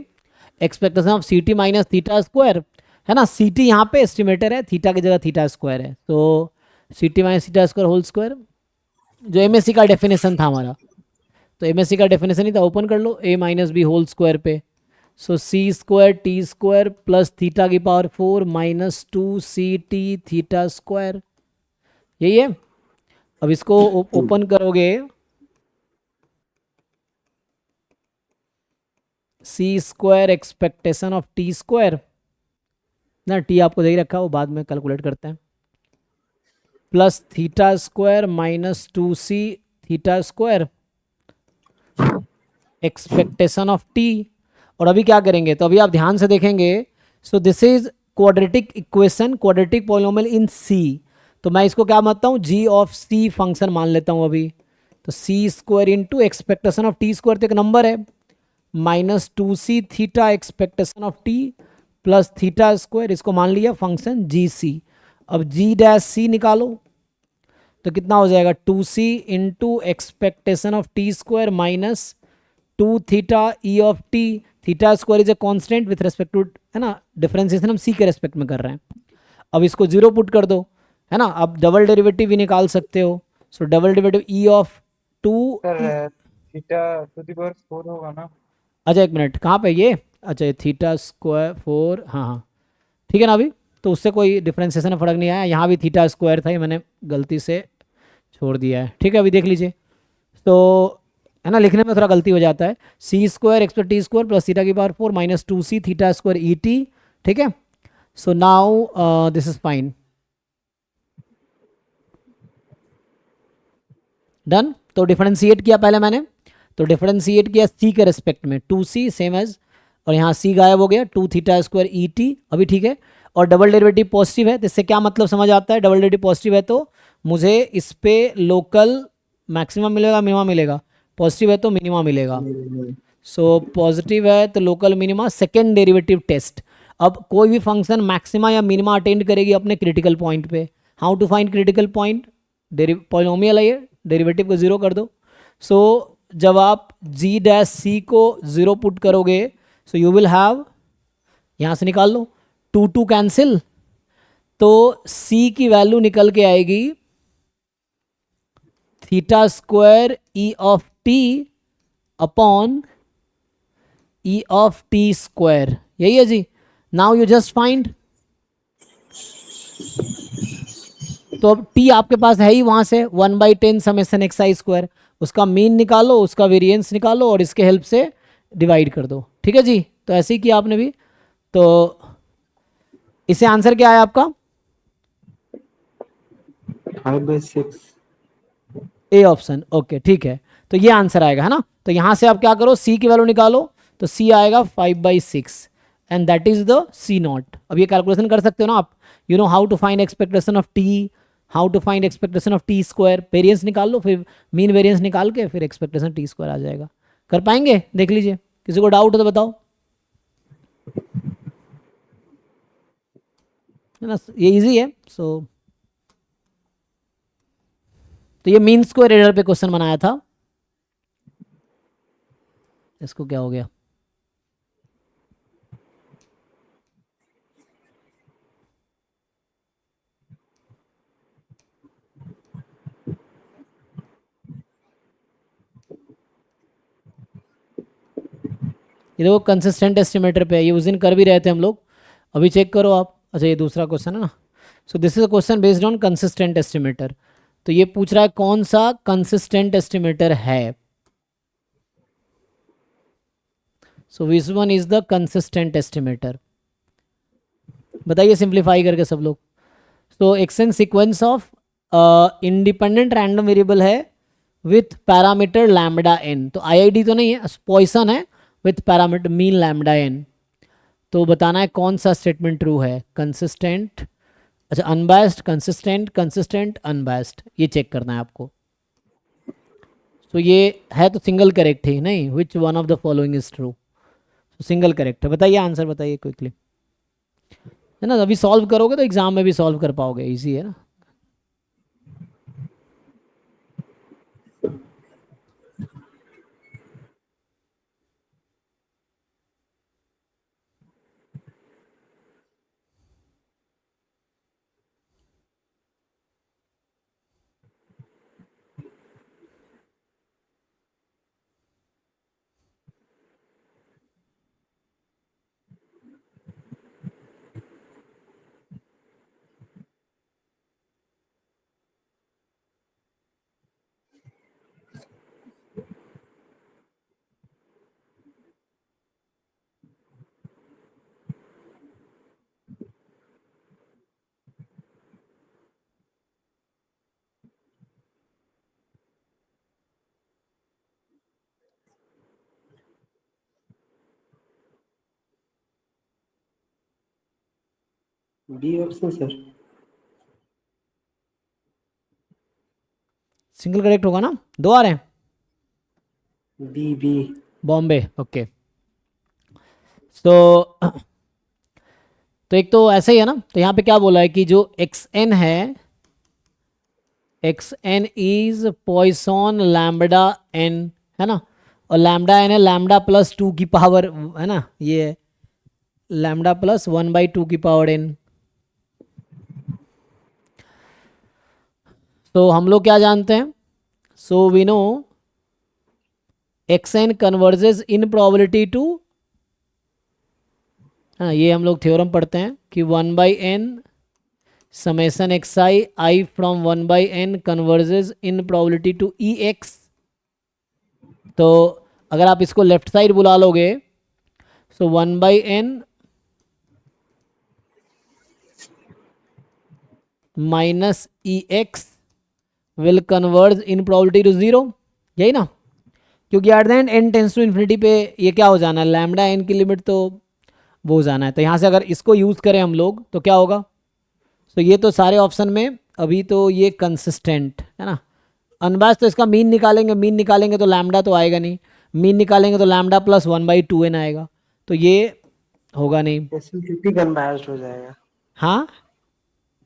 S1: एक्सपेक्टेशन ऑफ CT माइनस थीटा स्क्वायर है ना, CT यहाँ पे एस्टिमेटर है, थीटा की जगह थीटा स्क्वायर है। तो CT माइनस थीटा स्क्वायर होल स्क्वायर, जो MSc का डेफिनेशन था हमारा। तो MSc का डेफिनेशन ही था, ओपन कर लो, A minus B whole square पे। So C square T square plus theta की power 4 minus 2CT theta square, यही है। अब इसको ओपन करोगे, C square expectation of T square ना, T आपको दे ही रखा, वो बाद में कैलकुलेट करते हैं, plus theta square minus 2C theta square expectation of T। और अभी क्या करेंगे, तो अभी आप ध्यान से देखेंगे, सो this is quadratic equation, quadratic polynomial in C। तो मैं इसको क्या मानता हूँ, G ऑफ C फंक्शन मान लेता हूँ अभी। तो C square into expectation of T square तो एक नंबर है, minus 2C theta expectation of T plus theta square, इसको मान लिया फंक्शन GC। अब G डैश C निकालो, तो कितना हो जाएगा, 2C into expectation of T square minus 2 theta E of T। Theta square is a constant with respect to, है ना, डिफरेंशिएशन हम C के रेस्पेक्ट में कर रहे हैं। अब इसको 0 पुट कर दो, है ना। अब डबल डेरिवेटिव भी निकाल सकते हो, सो double derivative E of 2।
S3: Sir theta two the power 4 होगा ना?
S1: अच्छा एक मिनट, कहाँ पे ये, अच्छा ये थीटा स्क्वायर 4, हाँ हाँ ठीक है ना। अभी तो उससे कोई डिफ्रेंसिएशन में फ़र्क नहीं आया, यहाँ भी थीटा स्क्वायर था, ये मैंने गलती से छोड़ दिया है। ठीक है, अभी देख लीजिए, तो है ना, लिखने में थोड़ा गलती हो जाता है। C square X T square plus theta की power 4 minus 2c theta square E T. ठीक है, so now this is fine, done. तो डिफरेंशिएट किया पहले मैंने, तो डिफरेंशिएट किया सी के रिस्पेक्ट में, 2c सेम एज, और यहाँ c गायब हो गया, 2 थीटा स्क्वायर ई टी, अभी ठीक है। और डबल डेरिवेटिव पॉजिटिव है, तो इससे क्या मतलब समझ आता है, डबल डेरिवेटिव पॉजिटिव है तो मुझे इस पे लोकल मैक्सिमम मिलेगा, मिनिमम मिलेगा, पॉजिटिव है तो मिनिमम मिलेगा। सो पॉजिटिव है तो local minima, second derivative test. अब कोई भी फंक्शन मैक्सिमा या मिनिमा अटेंड करेगी अपने क्रिटिकल पॉइंट पे। How to find critical point, polynomial है ये, डेरिवेटिव को जीरो कर दो। सो जब आप जी डैश सी को जीरो पुट करोगे, सो यू विल हैव, यहाँ से निकाल लो, 2 2 कैंसिल, तो सी की वैल्यू निकल के आएगी theta square E of T upon E of T square, यही है जी। नाउ यू जस्ट फाइंड, तो अब टी आपके पास है ही, वहां से 1/10 समेसन एक्स आई स्क्वायर, उसका मीन निकालो, उसका वेरिएंस निकालो और इसके हेल्प से डिवाइड कर दो। ठीक है जी, तो ऐसे ही किया आपने भी। तो इसे आंसर क्या है आपका,
S2: 5/6।
S1: ए ऑप्शन, ओके ठीक है, तो ये आंसर आएगा, है ना। तो यहाँ से आप क्या करो, सी की वैल्यू निकालो, तो सी आएगा 5/6 and that is the C naught. अब ये कैलकुलेशन कर सकते हो ना आप, you know how to find expectation of T, how to find expectation of T square, variance निकाल लो, फिर मीन वेरिएंस निकाल के फिर एक्सपेक्टेशन टी स्क्वायर आ जाएगा। कर पाएंगे, देख लीजिए, किसी को डाउट हो तो बताओ, है ना, ये इजी है। सो तो ये मीन स्क्वायर एरर पे क्वेश्चन बनाया था, इसको क्या हो गया, ये देखो कंसिस्टेंट एस्टिमेटर पे है, ये उस दिन कर भी रहे थे हम लोग, अभी चेक करो आप। अच्छा ये दूसरा क्वेश्चन है ना, so this is a question based on consistent estimator. तो ये पूछ रहा है कौन सा कंसिस्टेंट एस्टिमेटर है, so which one is the consistent estimator, बताइए सिंप्लीफाई करके सब लोग। तो action sequence of independent random variable है विथ पैरामीटर लैम्बडा एन, तो आईआईडी तो नहीं है, पॉइसन है with parameter mean lambda N. तो बताना है कौन सा स्टेटमेंट ट्रू है, कंसिस्टेंट, अच्छा अनबायस्ड, कंसिस्टेंट, कंसिस्टेंट, अनबायस्ड, ये चेक करना है आपको। तो ये है तो सिंगल करेक्ट है, नहीं which one of the following is true, single correct है, बताइए आंसर बताइए क्विकली, है ना। अभी सॉल्व करोगे तो एग्जाम में भी सॉल्व कर पाओगे, इजी है ना।
S2: B option sir.
S1: Single correct होगा ना, दो आ रहे हैं,
S2: बी बी।
S1: बॉम्बे, ओके। तो एक तो ऐसे ही है ना, तो यहाँ पे क्या बोला है कि जो एक्स एन है, x n is Poisson lambda n, है ना, और लैम्बडा एन है लैम्बडा प्लस 2 की पावर, है ना, ये है लैम्बडा प्लस 1/2 की पावर एन। तो हम लोग क्या जानते हैं, so we know x N converges in probability to, हाँ ये हम लोग थ्योरम पढ़ते हैं कि 1/n summation x i from 1/n converges in probability to E x. तो अगर आप इसको लेफ्ट साइड बुला लोगे, so 1/n minus E x will converge in probability to 0, यही ना, क्योंकि at the end n tends to infinity पे ये क्या हो जाना है, लैम्डा n की लिमिट तो वो हो जाना है। तो यहाँ से अगर इसको यूज़ करें हम लोग तो क्या होगा, तो ये तो सारे ऑप्शन में अभी तो ये कंसिस्टेंट है ना। अनबैस तो इसका मीन निकालेंगे तो लैम्डा तो आएगा नहीं, मीन निकालेंगे तो लैम्डा प्लस 1/2n आएगा, तो ये होगा नहीं।
S2: एसिम्प्टोटिक अनबायस्ड हो जाएगा,
S1: हाँ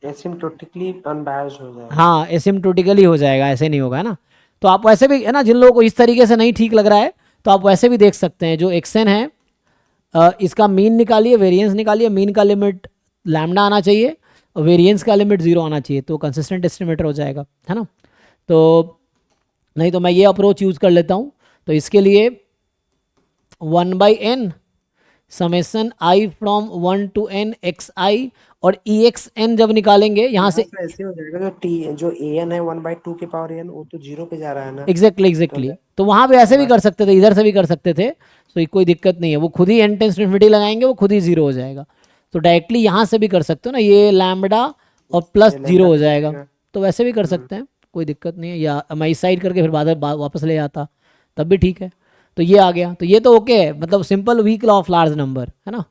S2: एसिम्प्टोटिकली अनबायस्ड हो जाएगा।
S1: हाँ एसिम्प्टोटिकली हो जाएगा, ऐसे नहीं होगा, है ना। तो आप वैसे भी है ना, जिन लोगों को इस तरीके से नहीं ठीक लग रहा है तो आप वैसे भी देख सकते हैं, जो एक्सन है इसका मीन निकालिए, वेरिएंस निकालिए, मीन का लिमिट लैम्डा आना चाहिए और वेरिएंस का लिमिट 0 आना चाहिए, तो कंसिस्टेंट एस्टिमेटर हो जाएगा, है ना। तो नहीं तो मैं ये अप्रोच यूज़ कर लेता हूँ, तो इसके लिए 1/n summation I from 1 to n X I, और ई एक्स एन जब निकालेंगे यहाँ से
S2: तो ऐसे हो जाएगा, जो टी जो an है 1/2 के पावर n, वो तो 0 पे जा रहा है ना।
S1: एग्जैक्टली तो वहाँ पे ऐसे भी कर सकते थे, इधर से भी कर सकते थे, तो कोई दिक्कत नहीं है, वो खुद ही n टेंस टू इन्फिनिटी लगाएंगे, वो खुद ही 0 हो जाएगा। तो डायरेक्टली यहाँ से भी कर सकते हो ना, ये लैम्डा और प्लस 0 हो जाएगा, तो वैसे भी कर सकते हैं, कोई दिक्कत नहीं है। या मैं इस साइड करके फिर बाद वापस ले आता तब भी ठीक है। तो ये आ गया, तो ये तो ओके है, मतलब simple weak law of large number है ना।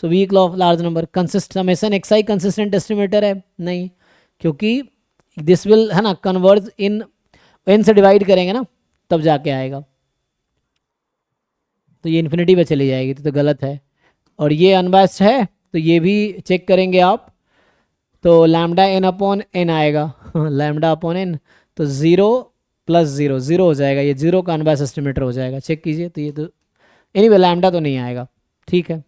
S1: So weak law of large number consist summation x i consistent estimator है नहीं, क्योंकि दिस विल है ना कन्वर्ज इन n से डिवाइड करेंगे ना तब जाके आएगा, तो ये इन्फिनिटी पे चली जाएगी, तो गलत है। और ये अनबायस्ड है तो ये भी चेक करेंगे आप, तो लैम्डा n अपॉन n आएगा लैम्डा अपॉन n, तो 0 + 0 0 हो जाएगा, ये 0 का अनबायस्ड एस्टिमेटर हो जाएगा, चेक कीजिए। तो ये तो एनीवे लैम्डा तो नहीं आएगा, ठीक है।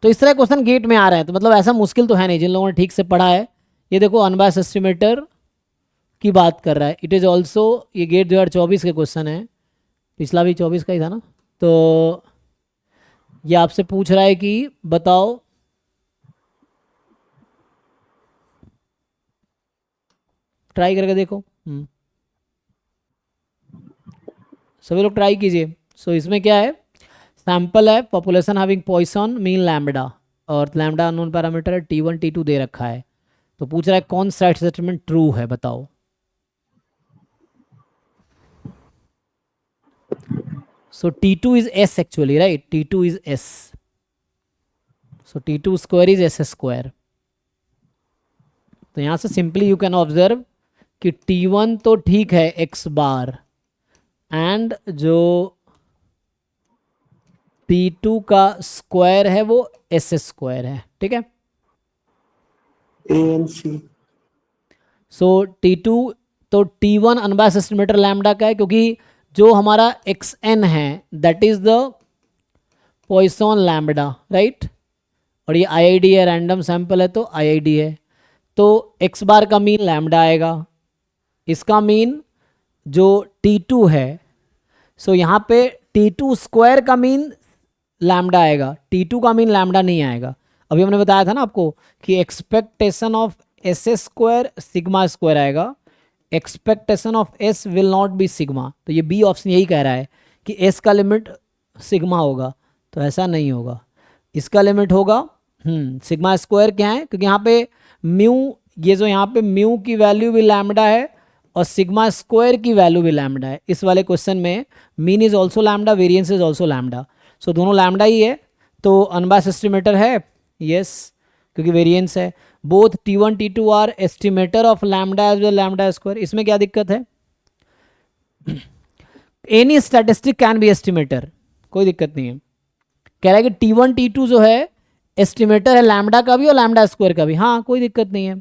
S1: तो इस तरह क्वेश्चन गेट में आ रहे हैं, तो मतलब ऐसा मुश्किल तो है नहीं, जिन लोगों ने ठीक से पढ़ा है। ये देखो अनबायस्ड एस्टिमेटर की बात कर रहा है, इट इज़ ऑल्सो, ये गेट 2024 के क्वेश्चन है, पिछला भी 24 का ही था ना। तो ये आपसे पूछ रहा है कि बताओ ट्राई करके देखो, सभी लोग ट्राई कीजिए। सो इसमें क्या है, सैंपल है population having Poisson mean lambda, और लैम्डा अननोन पैरामीटर है, T1 T2 दे रखा है, तो पूछ रहा है कौन सा स्टेटमेंट ट्रू है, बताओ। So T2 is S actually, right? T2 is S. So T2 square is S square. तो यहाँ से सिंपली यू कैन ऑब्जर्व कि T1 तो ठीक है x बार, एंड जो T2 का स्क्वायर है वो S स्क्वायर है, ठीक है।
S2: ANC
S1: सो T2 तो T1 अनबायस्ड एस्टिमेटर लैम्डा का है, क्योंकि जो हमारा xn है that is the Poisson lambda, right, और ये IID है, रैंडम सैंपल है तो IID है, तो x बार का मीन लैम्डा आएगा, इसका मीन जो T2 है, सो यहाँ पे T2 स्क्वायर का मीन लैम्डा आएगा, T2 का मीन लैम्डा नहीं आएगा। अभी हमने बताया था ना आपको कि expectation of S square sigma square आएगा, expectation of S will not be sigma, तो ये बी ऑप्शन यही कह रहा है कि एस का लिमिट सिग्मा होगा, तो ऐसा नहीं होगा, इसका लिमिट होगा सिग्मा स्क्वायर। क्या है, क्योंकि यहाँ पे म्यू, ये जो यहाँ पे म्यू की वैल्यू भी लैम्डा है और सिग्मा स्क्वायर की वैल्यू भी लैम्डा है। इस वाले क्वेश्चन में mean is also lambda, variance is also lambda, so दोनों लैम्डा ही है, तो अनबायस्ड एस्टिमेटर है यस, क्योंकि वेरिएंस है। Both T1 T2 are estimator of lambda as well lambda square, इसमें क्या दिक्कत है, any statistic can be estimator, कोई दिक्कत नहीं है। कह रहा है कि T1 T2 जो है एस्टिमेटर है लैम्डा का भी और लैम्डा स्क्वायर का भी, हाँ कोई दिक्कत नहीं है।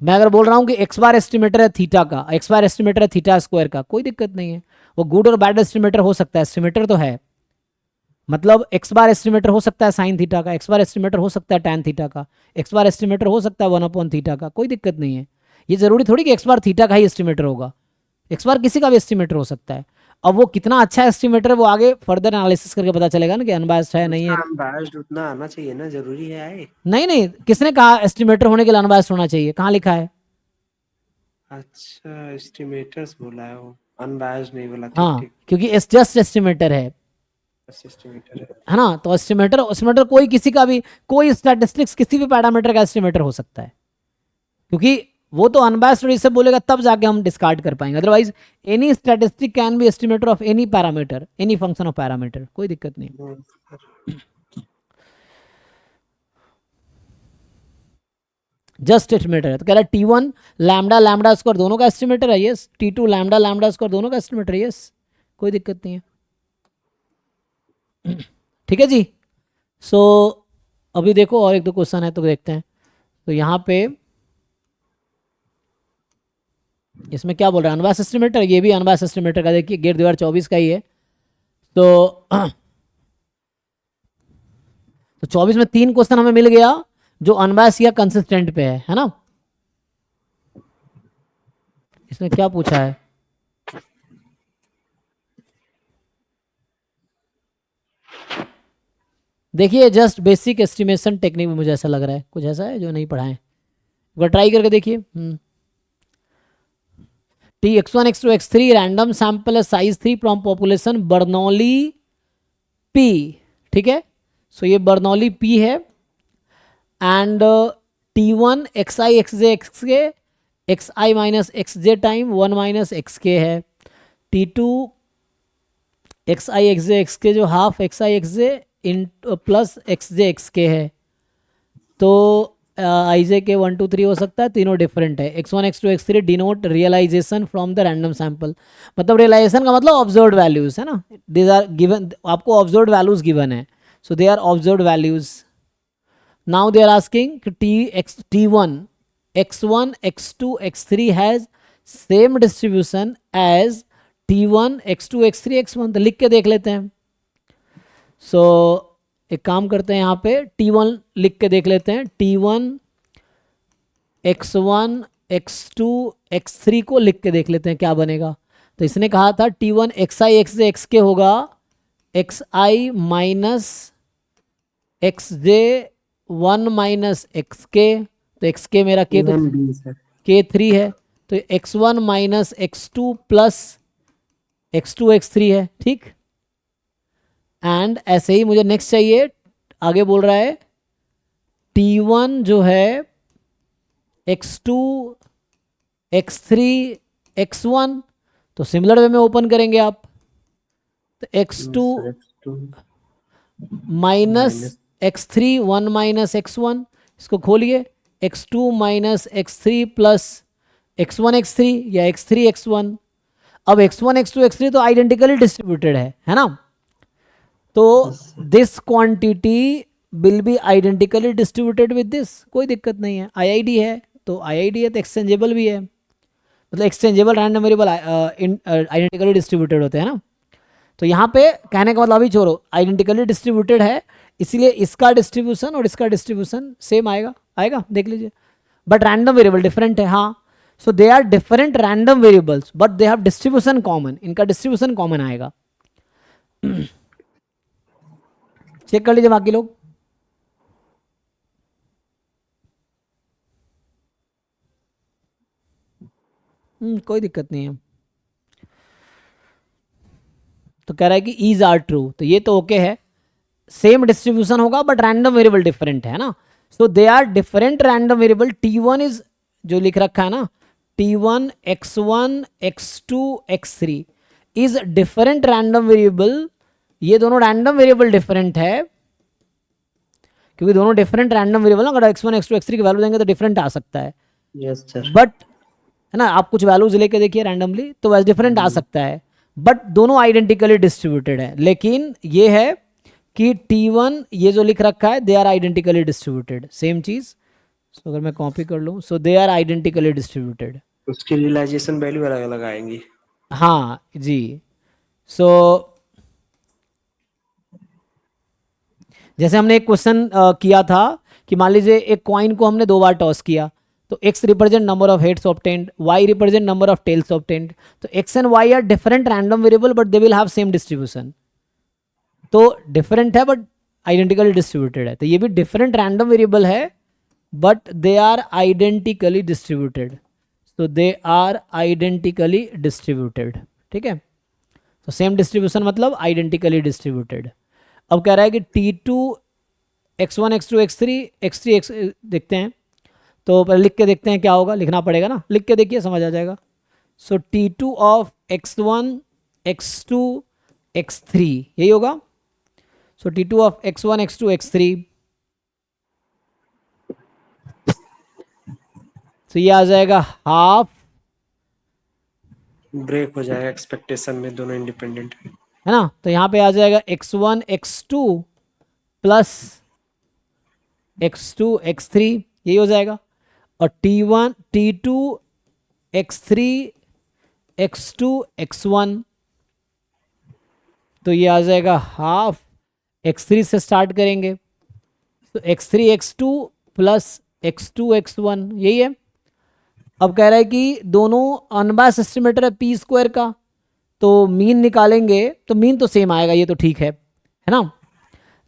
S1: मैं अगर बोल रहा हूँ कि एक्स बार एस्टिमेटर है थीटा का, एक्स बार एस्टिमेटर है थीटा स्क्वायर का, कोई दिक्कत नहीं है, वो गुड और बैड एस्टिमेटर हो सकता है, एस्टिमेटर तो है। मतलब एक्स बार एस्टिमेटर हो सकता है साइन थीटा का, एक्स बार एस्टिमेटर हो सकता है टैन थीटा का, एक्स बार एस्टिमेटर हो सकता है 1/थीटा का, कोई दिक्कत नहीं है। ये जरूरी थोड़ी कि एक्स बार थीटा का ही एस्टिमेटर होगा, एक्स बार किसी का भी एस्टिमेटर हो सकता है। अब वो कितना अच्छा एस्टिमेटर है वो आगे फर्दर एनालिसिस करके पता चलेगा ना कि अनबायस्ड है नहीं
S2: उसका
S1: है।
S2: अनबायस्ड उतना आना चाहिए ना, जरूरी है आए।
S1: नहीं नहीं, किसने कहा एस्टिमेटर होने के लिए अनबायस्ड होना चाहिए, कहाँ लिखा है?
S2: अच्छा, एस्टिमेटर्स बोला है वो, अनबायस्ड नहीं बोला। ठीक
S1: हाँ,
S2: ठीक।
S1: क्योंकि एस जस्ट एस्टिमेटर
S2: बस एस्टिमेटर है।
S1: है ना। तो एस्टिमेटर एस्टिमेटर कोई किसी का भी, कोई स्टैटिस्टिक्स किसी भी पैरामीटर का एस्टिमेटर हो सकता है, क्योंकि वो तो अनबायस्ड से बोलेगा तब जाके हम डिस्कार्ड कर पाएंगे, otherwise any statistic can be estimator of any parameter, any function of parameter, कोई दिक्कत नहीं। जस्ट एस्टिमेटर है, तो कह रहा है T1 लैम्डा लैम्डा स्क्वायर दोनों का एस्टिमेटर है, yes. T2 lambda lambda square दोनों का एस्टिमेटर है, यस, कोई दिक्कत नहीं है। ठीक है जी। सो अभी देखो और एक दो क्वेश्चन है तो देखते हैं। तो यहाँ पे इसमें क्या बोल रहा है, अनबायस्ड एस्टिमेटर, ये भी अनबायस्ड एस्टिमेटर का देखिए गेट 2024 का ही है। तो 24 में 3 क्वेश्चन हमें मिल गया जो अनबायस्ड या कंसिस्टेंट पे है ना। इसमें क्या पूछा है, देखिए जस्ट बेसिक एस्टिमेशन टेक्निक में मुझे ऐसा लग रहा है कुछ ऐसा है जो नहीं पढ़ा है, एक बार ट्राई करके देखिए। T x1 x2 x3 random sample है size 3 from population Bernoulli P, ठीक है। सो ये बर्नौली पी है and T1 xi xj xk xi minus xj time 1 minus xk है। T2 xi xj xk जो हाफ xi xj इन plus xj xk है। तो आई जे के 1 2 3 हो सकता है, तीनों डिफरेंट है। x1 x2 x3 denote realisation from the random sample, मतलब रियलाइजेशन का मतलब ऑब्जर्व्ड वैल्यूज है ना, दीज आर गिवन, आपको ऑब्जर्व्ड वैल्यूज गिवन है, so they are observed values. Now they are asking T1 x1 x2 x3 has same distribution as T1 x2 x3 x1, तो लिख के देख लेते हैं। सो एक काम करते हैं, यहाँ पे T1 लिख के देख लेते हैं, T1 x1 x2 x3 को लिख के देख लेते हैं क्या बनेगा। तो इसने कहा था T1 xi xj xk होगा xi minus xj 1 minus xk, तो xk मेरा k तो k3 है, तो x1 minus x2 plus x2 x3 है, ठीक। एंड ऐसे ही मुझे नेक्स्ट चाहिए, आगे बोल रहा है T1 जो है x2 x3 x1, तो सिमिलर वे में ओपन करेंगे आप, तो x2 minus x3 1 minus x1, इसको खोलिए, x2 minus x3 plus x1 x3 या x3 x1। अब x1 x2 x3 तो आइडेंटिकली डिस्ट्रीब्यूटेड है ना, तो this quantity will be identically distributed with this, कोई दिक्कत नहीं है। आईआईडी है तो आईआईडी है तो एक्सचेंजेबल भी है, मतलब exchangeable random variable identically distributed होते हैं ना। तो यहाँ पे कहने का मतलब अभी छोड़ो, आइडेंटिकली डिस्ट्रीब्यूटेड है इसलिए इसका डिस्ट्रीब्यूशन और इसका डिस्ट्रीब्यूशन सेम आएगा देख लीजिए, बट रैंडम वेरिएबल डिफरेंट है। हाँ, so they are different random variables but they have distribution common, इनका डिस्ट्रीब्यूशन कॉमन आएगा। चेक कर लीजिए बाकी लोग। कोई दिक्कत नहीं है। तो कह रहा है कि ईज आर ट्रू, तो ये तो ओके है, सेम डिस्ट्रीब्यूशन होगा बट रैंडम वेरिएबल डिफरेंट है ना। So they are different random variable, T1 is जो लिख रखा है ना, T1 x1 x2 x3 is different random variable, ये दोनों रैंडम वेरिएबल डिफरेंट है, क्योंकि दोनों डिफरेंट रैंडम वेरिएबल, अगर x1 x2 x3 की वैल्यू देंगे तो डिफरेंट आ सकता है।
S2: Yes sir.
S1: बट है ना, आप कुछ वैल्यूज लेके देखिए रैंडमली तो वैसे डिफरेंट आ सकता है, बट दोनों आइडेंटिकली डिस्ट्रीब्यूटेड है। लेकिन ये है कि T1 ये जो लिख रखा है they are identically distributed, same चीज। सो अगर मैं कॉपी कर लूँ, so they are identically distributed,
S2: उसकी रियलाइजेशन वैल्यू अलग अलग आएंगी।
S1: हाँ जी। सो जैसे हमने एक क्वेश्चन किया था कि मान लीजिए एक कॉइन को हमने 2 बार टॉस किया, तो x represent number of heads obtained, y represent number of tails obtained. तो x and y are different random variable but they will have same distribution. तो डिफरेंट है बट आइडेंटिकली डिस्ट्रीब्यूटेड है, तो ये भी डिफरेंट रैंडम वेरिएबल है but they are identically distributed. तो they are identically distributed, ठीक है। तो सेम डिस्ट्रीब्यूशन मतलब आइडेंटिकली डिस्ट्रीब्यूटेड। अब कह रहा है कि T2 x1 x2 x3 x3 x देखते हैं, तो पहले लिख के देखते हैं क्या होगा, लिखना पड़ेगा ना, लिख के देखिए समझ आ जाएगा। सो T2 of x1 x2 x3 यही होगा। सो T2 of x1 x2 x3, तो ये आ जाएगा हाफ,
S2: ब्रेक हो जाएगा एक्सपेक्टेशन में, दोनों इंडिपेंडेंट है।
S1: है ना। तो यहाँ पे आ जाएगा x1 x2 plus x2 x3, यही हो जाएगा। और T1 T2 x3 x2 x1, तो ये आ जाएगा हाफ, x3 से स्टार्ट करेंगे, तो x3 x2 plus x2 x1 यही है। अब कह रहा है कि दोनों अनबायस्ड एस्टिमेटर है पी स्क्वायर का, तो मीन निकालेंगे तो मीन तो सेम आएगा, ये तो ठीक है ना।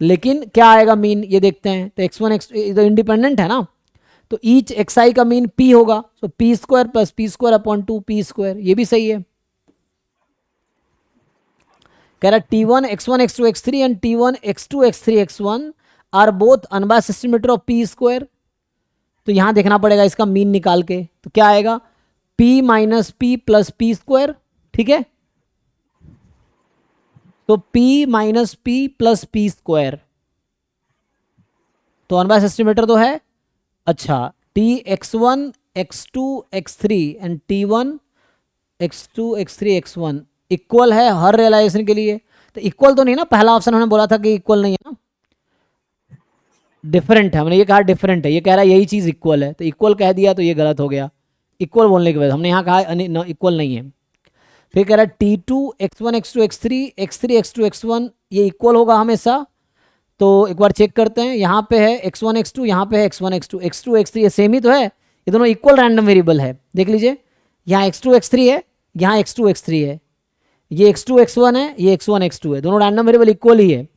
S1: लेकिन क्या आएगा मीन, ये देखते हैं। तो x1 x2 तो इंडिपेंडेंट है ना, तो ईच xi का मीन p होगा, तो P square plus P square upon 2 P square, ये भी सही है। कह रहा T1 x1 x2 x3 and T1 x2 x3 x1 are both unbiased estimator of p square. तो यहां देखना पड़ेगा इसका मीन निकाल के, तो क्या आएगा p minus P plus P square, ठीक है। तो p minus P plus P square, तो अनबायस्ड एस्टिमेटर तो है। अच्छा, T x1 x2 x3 and T1 x2 x3 x1 equal है हर रियलाइजेशन के लिए। तो इक्वल तो नहीं ना, पहला ऑप्शन हमने बोला था कि इक्वल नहीं है ना, डिफरेंट है, हमने ये कहा डिफरेंट है, ये कह रहा है यही चीज इक्वल है, तो इक्वल कह दिया तो ये गलत हो गया। इक्वल बोलने के बाद हमने यहाँ कहा इक्वल नहीं है। फिर कह रहा है T2 x1 x2 x3 x3 x2 x1 ये इक्वल होगा हमेशा। तो एक बार चेक करते हैं, यहाँ पे है x1 x2, यहाँ पे है x1 x2 x2 x3, ये सेम ही तो है, ये दोनों इक्वल रैंडम वेरिएबल है। देख लीजिए, यहाँ x2 x3 है, यहाँ x2 x3 है, ये x2 x1 है, ये x1 x2 है, दोनों रैंडम वेरिएबल इक्वल ही है।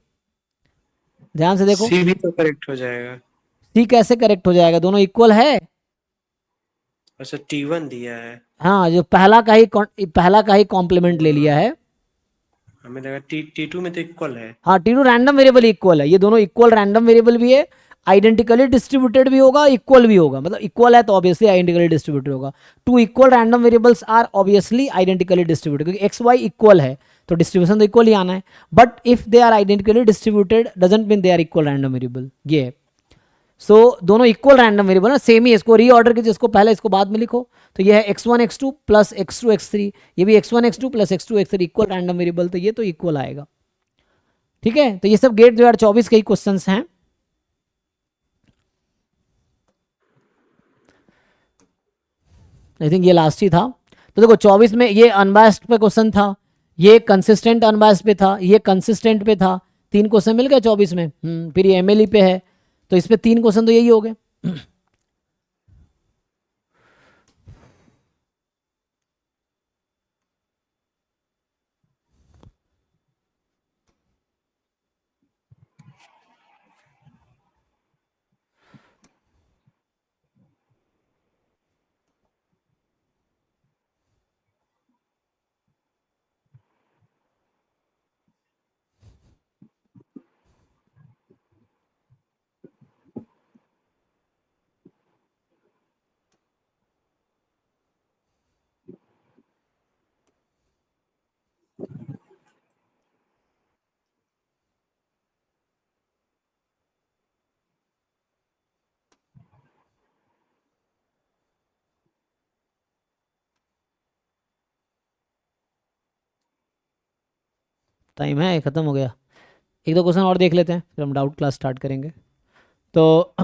S1: ध्यान से देखो,
S2: सी भी तो करेक्ट हो जाएगा।
S1: सी कैसे करेक्ट हो जाएगा, दोनों इक्वल है।
S2: अच्छा, T1 दिया है,
S1: हाँ, जो पहला का ही कॉम्प्लीमेंट ले लिया है।
S2: हमें लगा T2 में तो इक्वल है।
S1: हाँ, T2 रैंडम वेरिएबल इक्वल है, ये दोनों इक्वल रैंडम वेरिएबल भी है, आइडेंटिकली डिस्ट्रीब्यूटेड भी होगा, इक्वल भी होगा, मतलब इक्वल है तो ऑब्वियसली आइडेंटिकली डिस्ट्रीब्यूटेड होगा। Two equal random variables are obviously identically distributed, क्योंकि एक्स वाई इक्वल है तो डिस्ट्रीब्यूशन तो इक्वल ही आना है। But if they are identically distributed doesn't mean they are equal random variable, ये है। सो दोनों इक्वल रैंडम वेरिएबल है, सेम ही है, इसको रीऑर्डर कीजिए, इसको पहले इसको बाद में लिखो। तो ये है x1 x2 plus x2 x3, ये भी x1 x2 plus x2 x3 equal random variable, तो ये तो इक्वल आएगा, ठीक है। तो ये सब गेट 2024 के ही क्वेश्चंस हैं। आई थिंक ये लास्ट ही था। तो देखो 24 में ये अनबायस्ड पे क्वेश्चन था, ये कंसिस्टेंट अनबायस्ड पे था, ये कंसिस्टेंट पे था, 3 क्वेश्चन मिल गए 24 में। फिर ये एमएलई पे है, तो इस पे 3 क्वेश्चन तो यही हो गए। टाइम है, खत्म हो गया। एक दो क्वेश्चन और देख लेते हैं, फिर हम डाउट क्लास स्टार्ट करेंगे। तो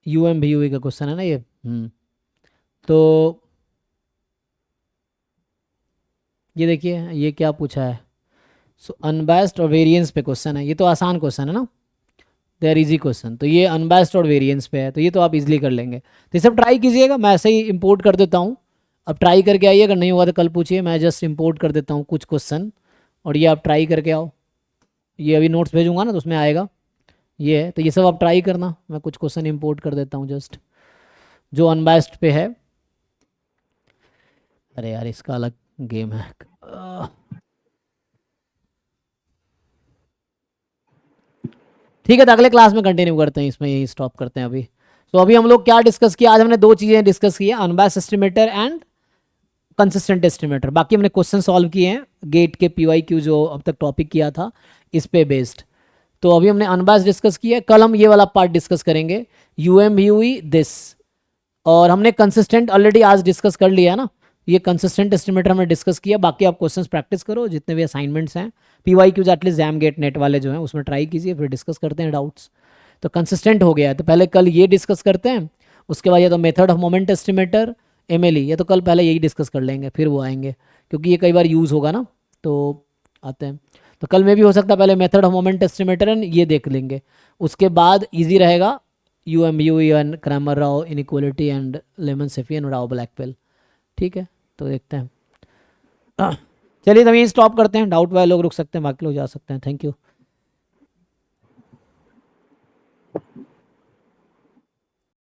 S1: UMVUE का क्वेश्चन है ना ये। तो ये देखिए ये क्या पूछा है। सो अनबायस्ड और वेरिएंस पे क्वेश्चन है, ये तो आसान क्वेश्चन है ना, दे आर इजी क्वेश्चन। तो ये अनबायस्ड और वेरिएंस पे है, तो ये तो आप इजीली कर लेंगे। तो ये सब ट्राई कीजिएगा, मैं ऐसे ही इंपोर्ट कर देता हूँ। अब ट्राई करके आइए, अगर नहीं होगा तो कल पूछिए, मैं जस्ट इंपोर्ट कर देता हूँ कुछ क्वेश्चन, और ये आप ट्राई करके आओ। ये अभी नोट्स भेजूंगा ना तो उसमें आएगा ये है, तो ये सब आप ट्राई करना। मैं कुछ क्वेश्चन इंपोर्ट कर देता हूँ जस्ट, जो अनबायस्ड पे है। अरे यार इसका अलग गेम है। ठीक है, तो अगले क्लास में कंटिन्यू करते हैं, इसमें यही स्टॉप करते हैं अभी। तो अभी हम लोग क्या डिस्कस किया, आज हमने दो चीज़ें डिस्कस की है, unbiased estimator and consistent estimator. बाकी हमने क्वेश्चन सॉल्व किए हैं गेट के PYQ जो अब तक टॉपिक किया था इस पे बेस्ड। तो अभी हमने अनबायस्ड डिस्कस किया है, कल हम ये वाला पार्ट डिस्कस करेंगे, UMVUE दिस। और हमने कंसिस्टेंट ऑलरेडी आज डिस्कस कर लिया है ना, ये कंसिस्टेंट एस्टिमेटर हमने डिस्कस किया। बाकी आप क्वेश्चंस प्रैक्टिस करो, जितने भी असाइनमेंट्स हैं PYQs at least JAM GATE NET वाले जो हैं उसमें ट्राई कीजिए, फिर डिस्कस करते हैं डाउट्स। तो कंसिस्टेंट हो गया है, तो पहले कल ये डिस्कस करते हैं, उसके बाद या तो method of moment estimator MLE, ये तो कल पहले यही डिस्कस कर लेंगे फिर वो आएंगे, क्योंकि ये कई बार यूज़ होगा ना तो आते हैं। तो कल में भी हो सकता है पहले method of moment estimator and ये देख लेंगे, उसके बाद ईजी रहेगा UMVUE and Cramer Rao inequality and lemon Saifee and Rao Blackwell. ठीक है, तो देखते हैं। चलिए तब यहीं स्टॉप करते हैं, डाउट वाले लोग रुक सकते हैं, बाकी लोग जा सकते हैं। Thank you.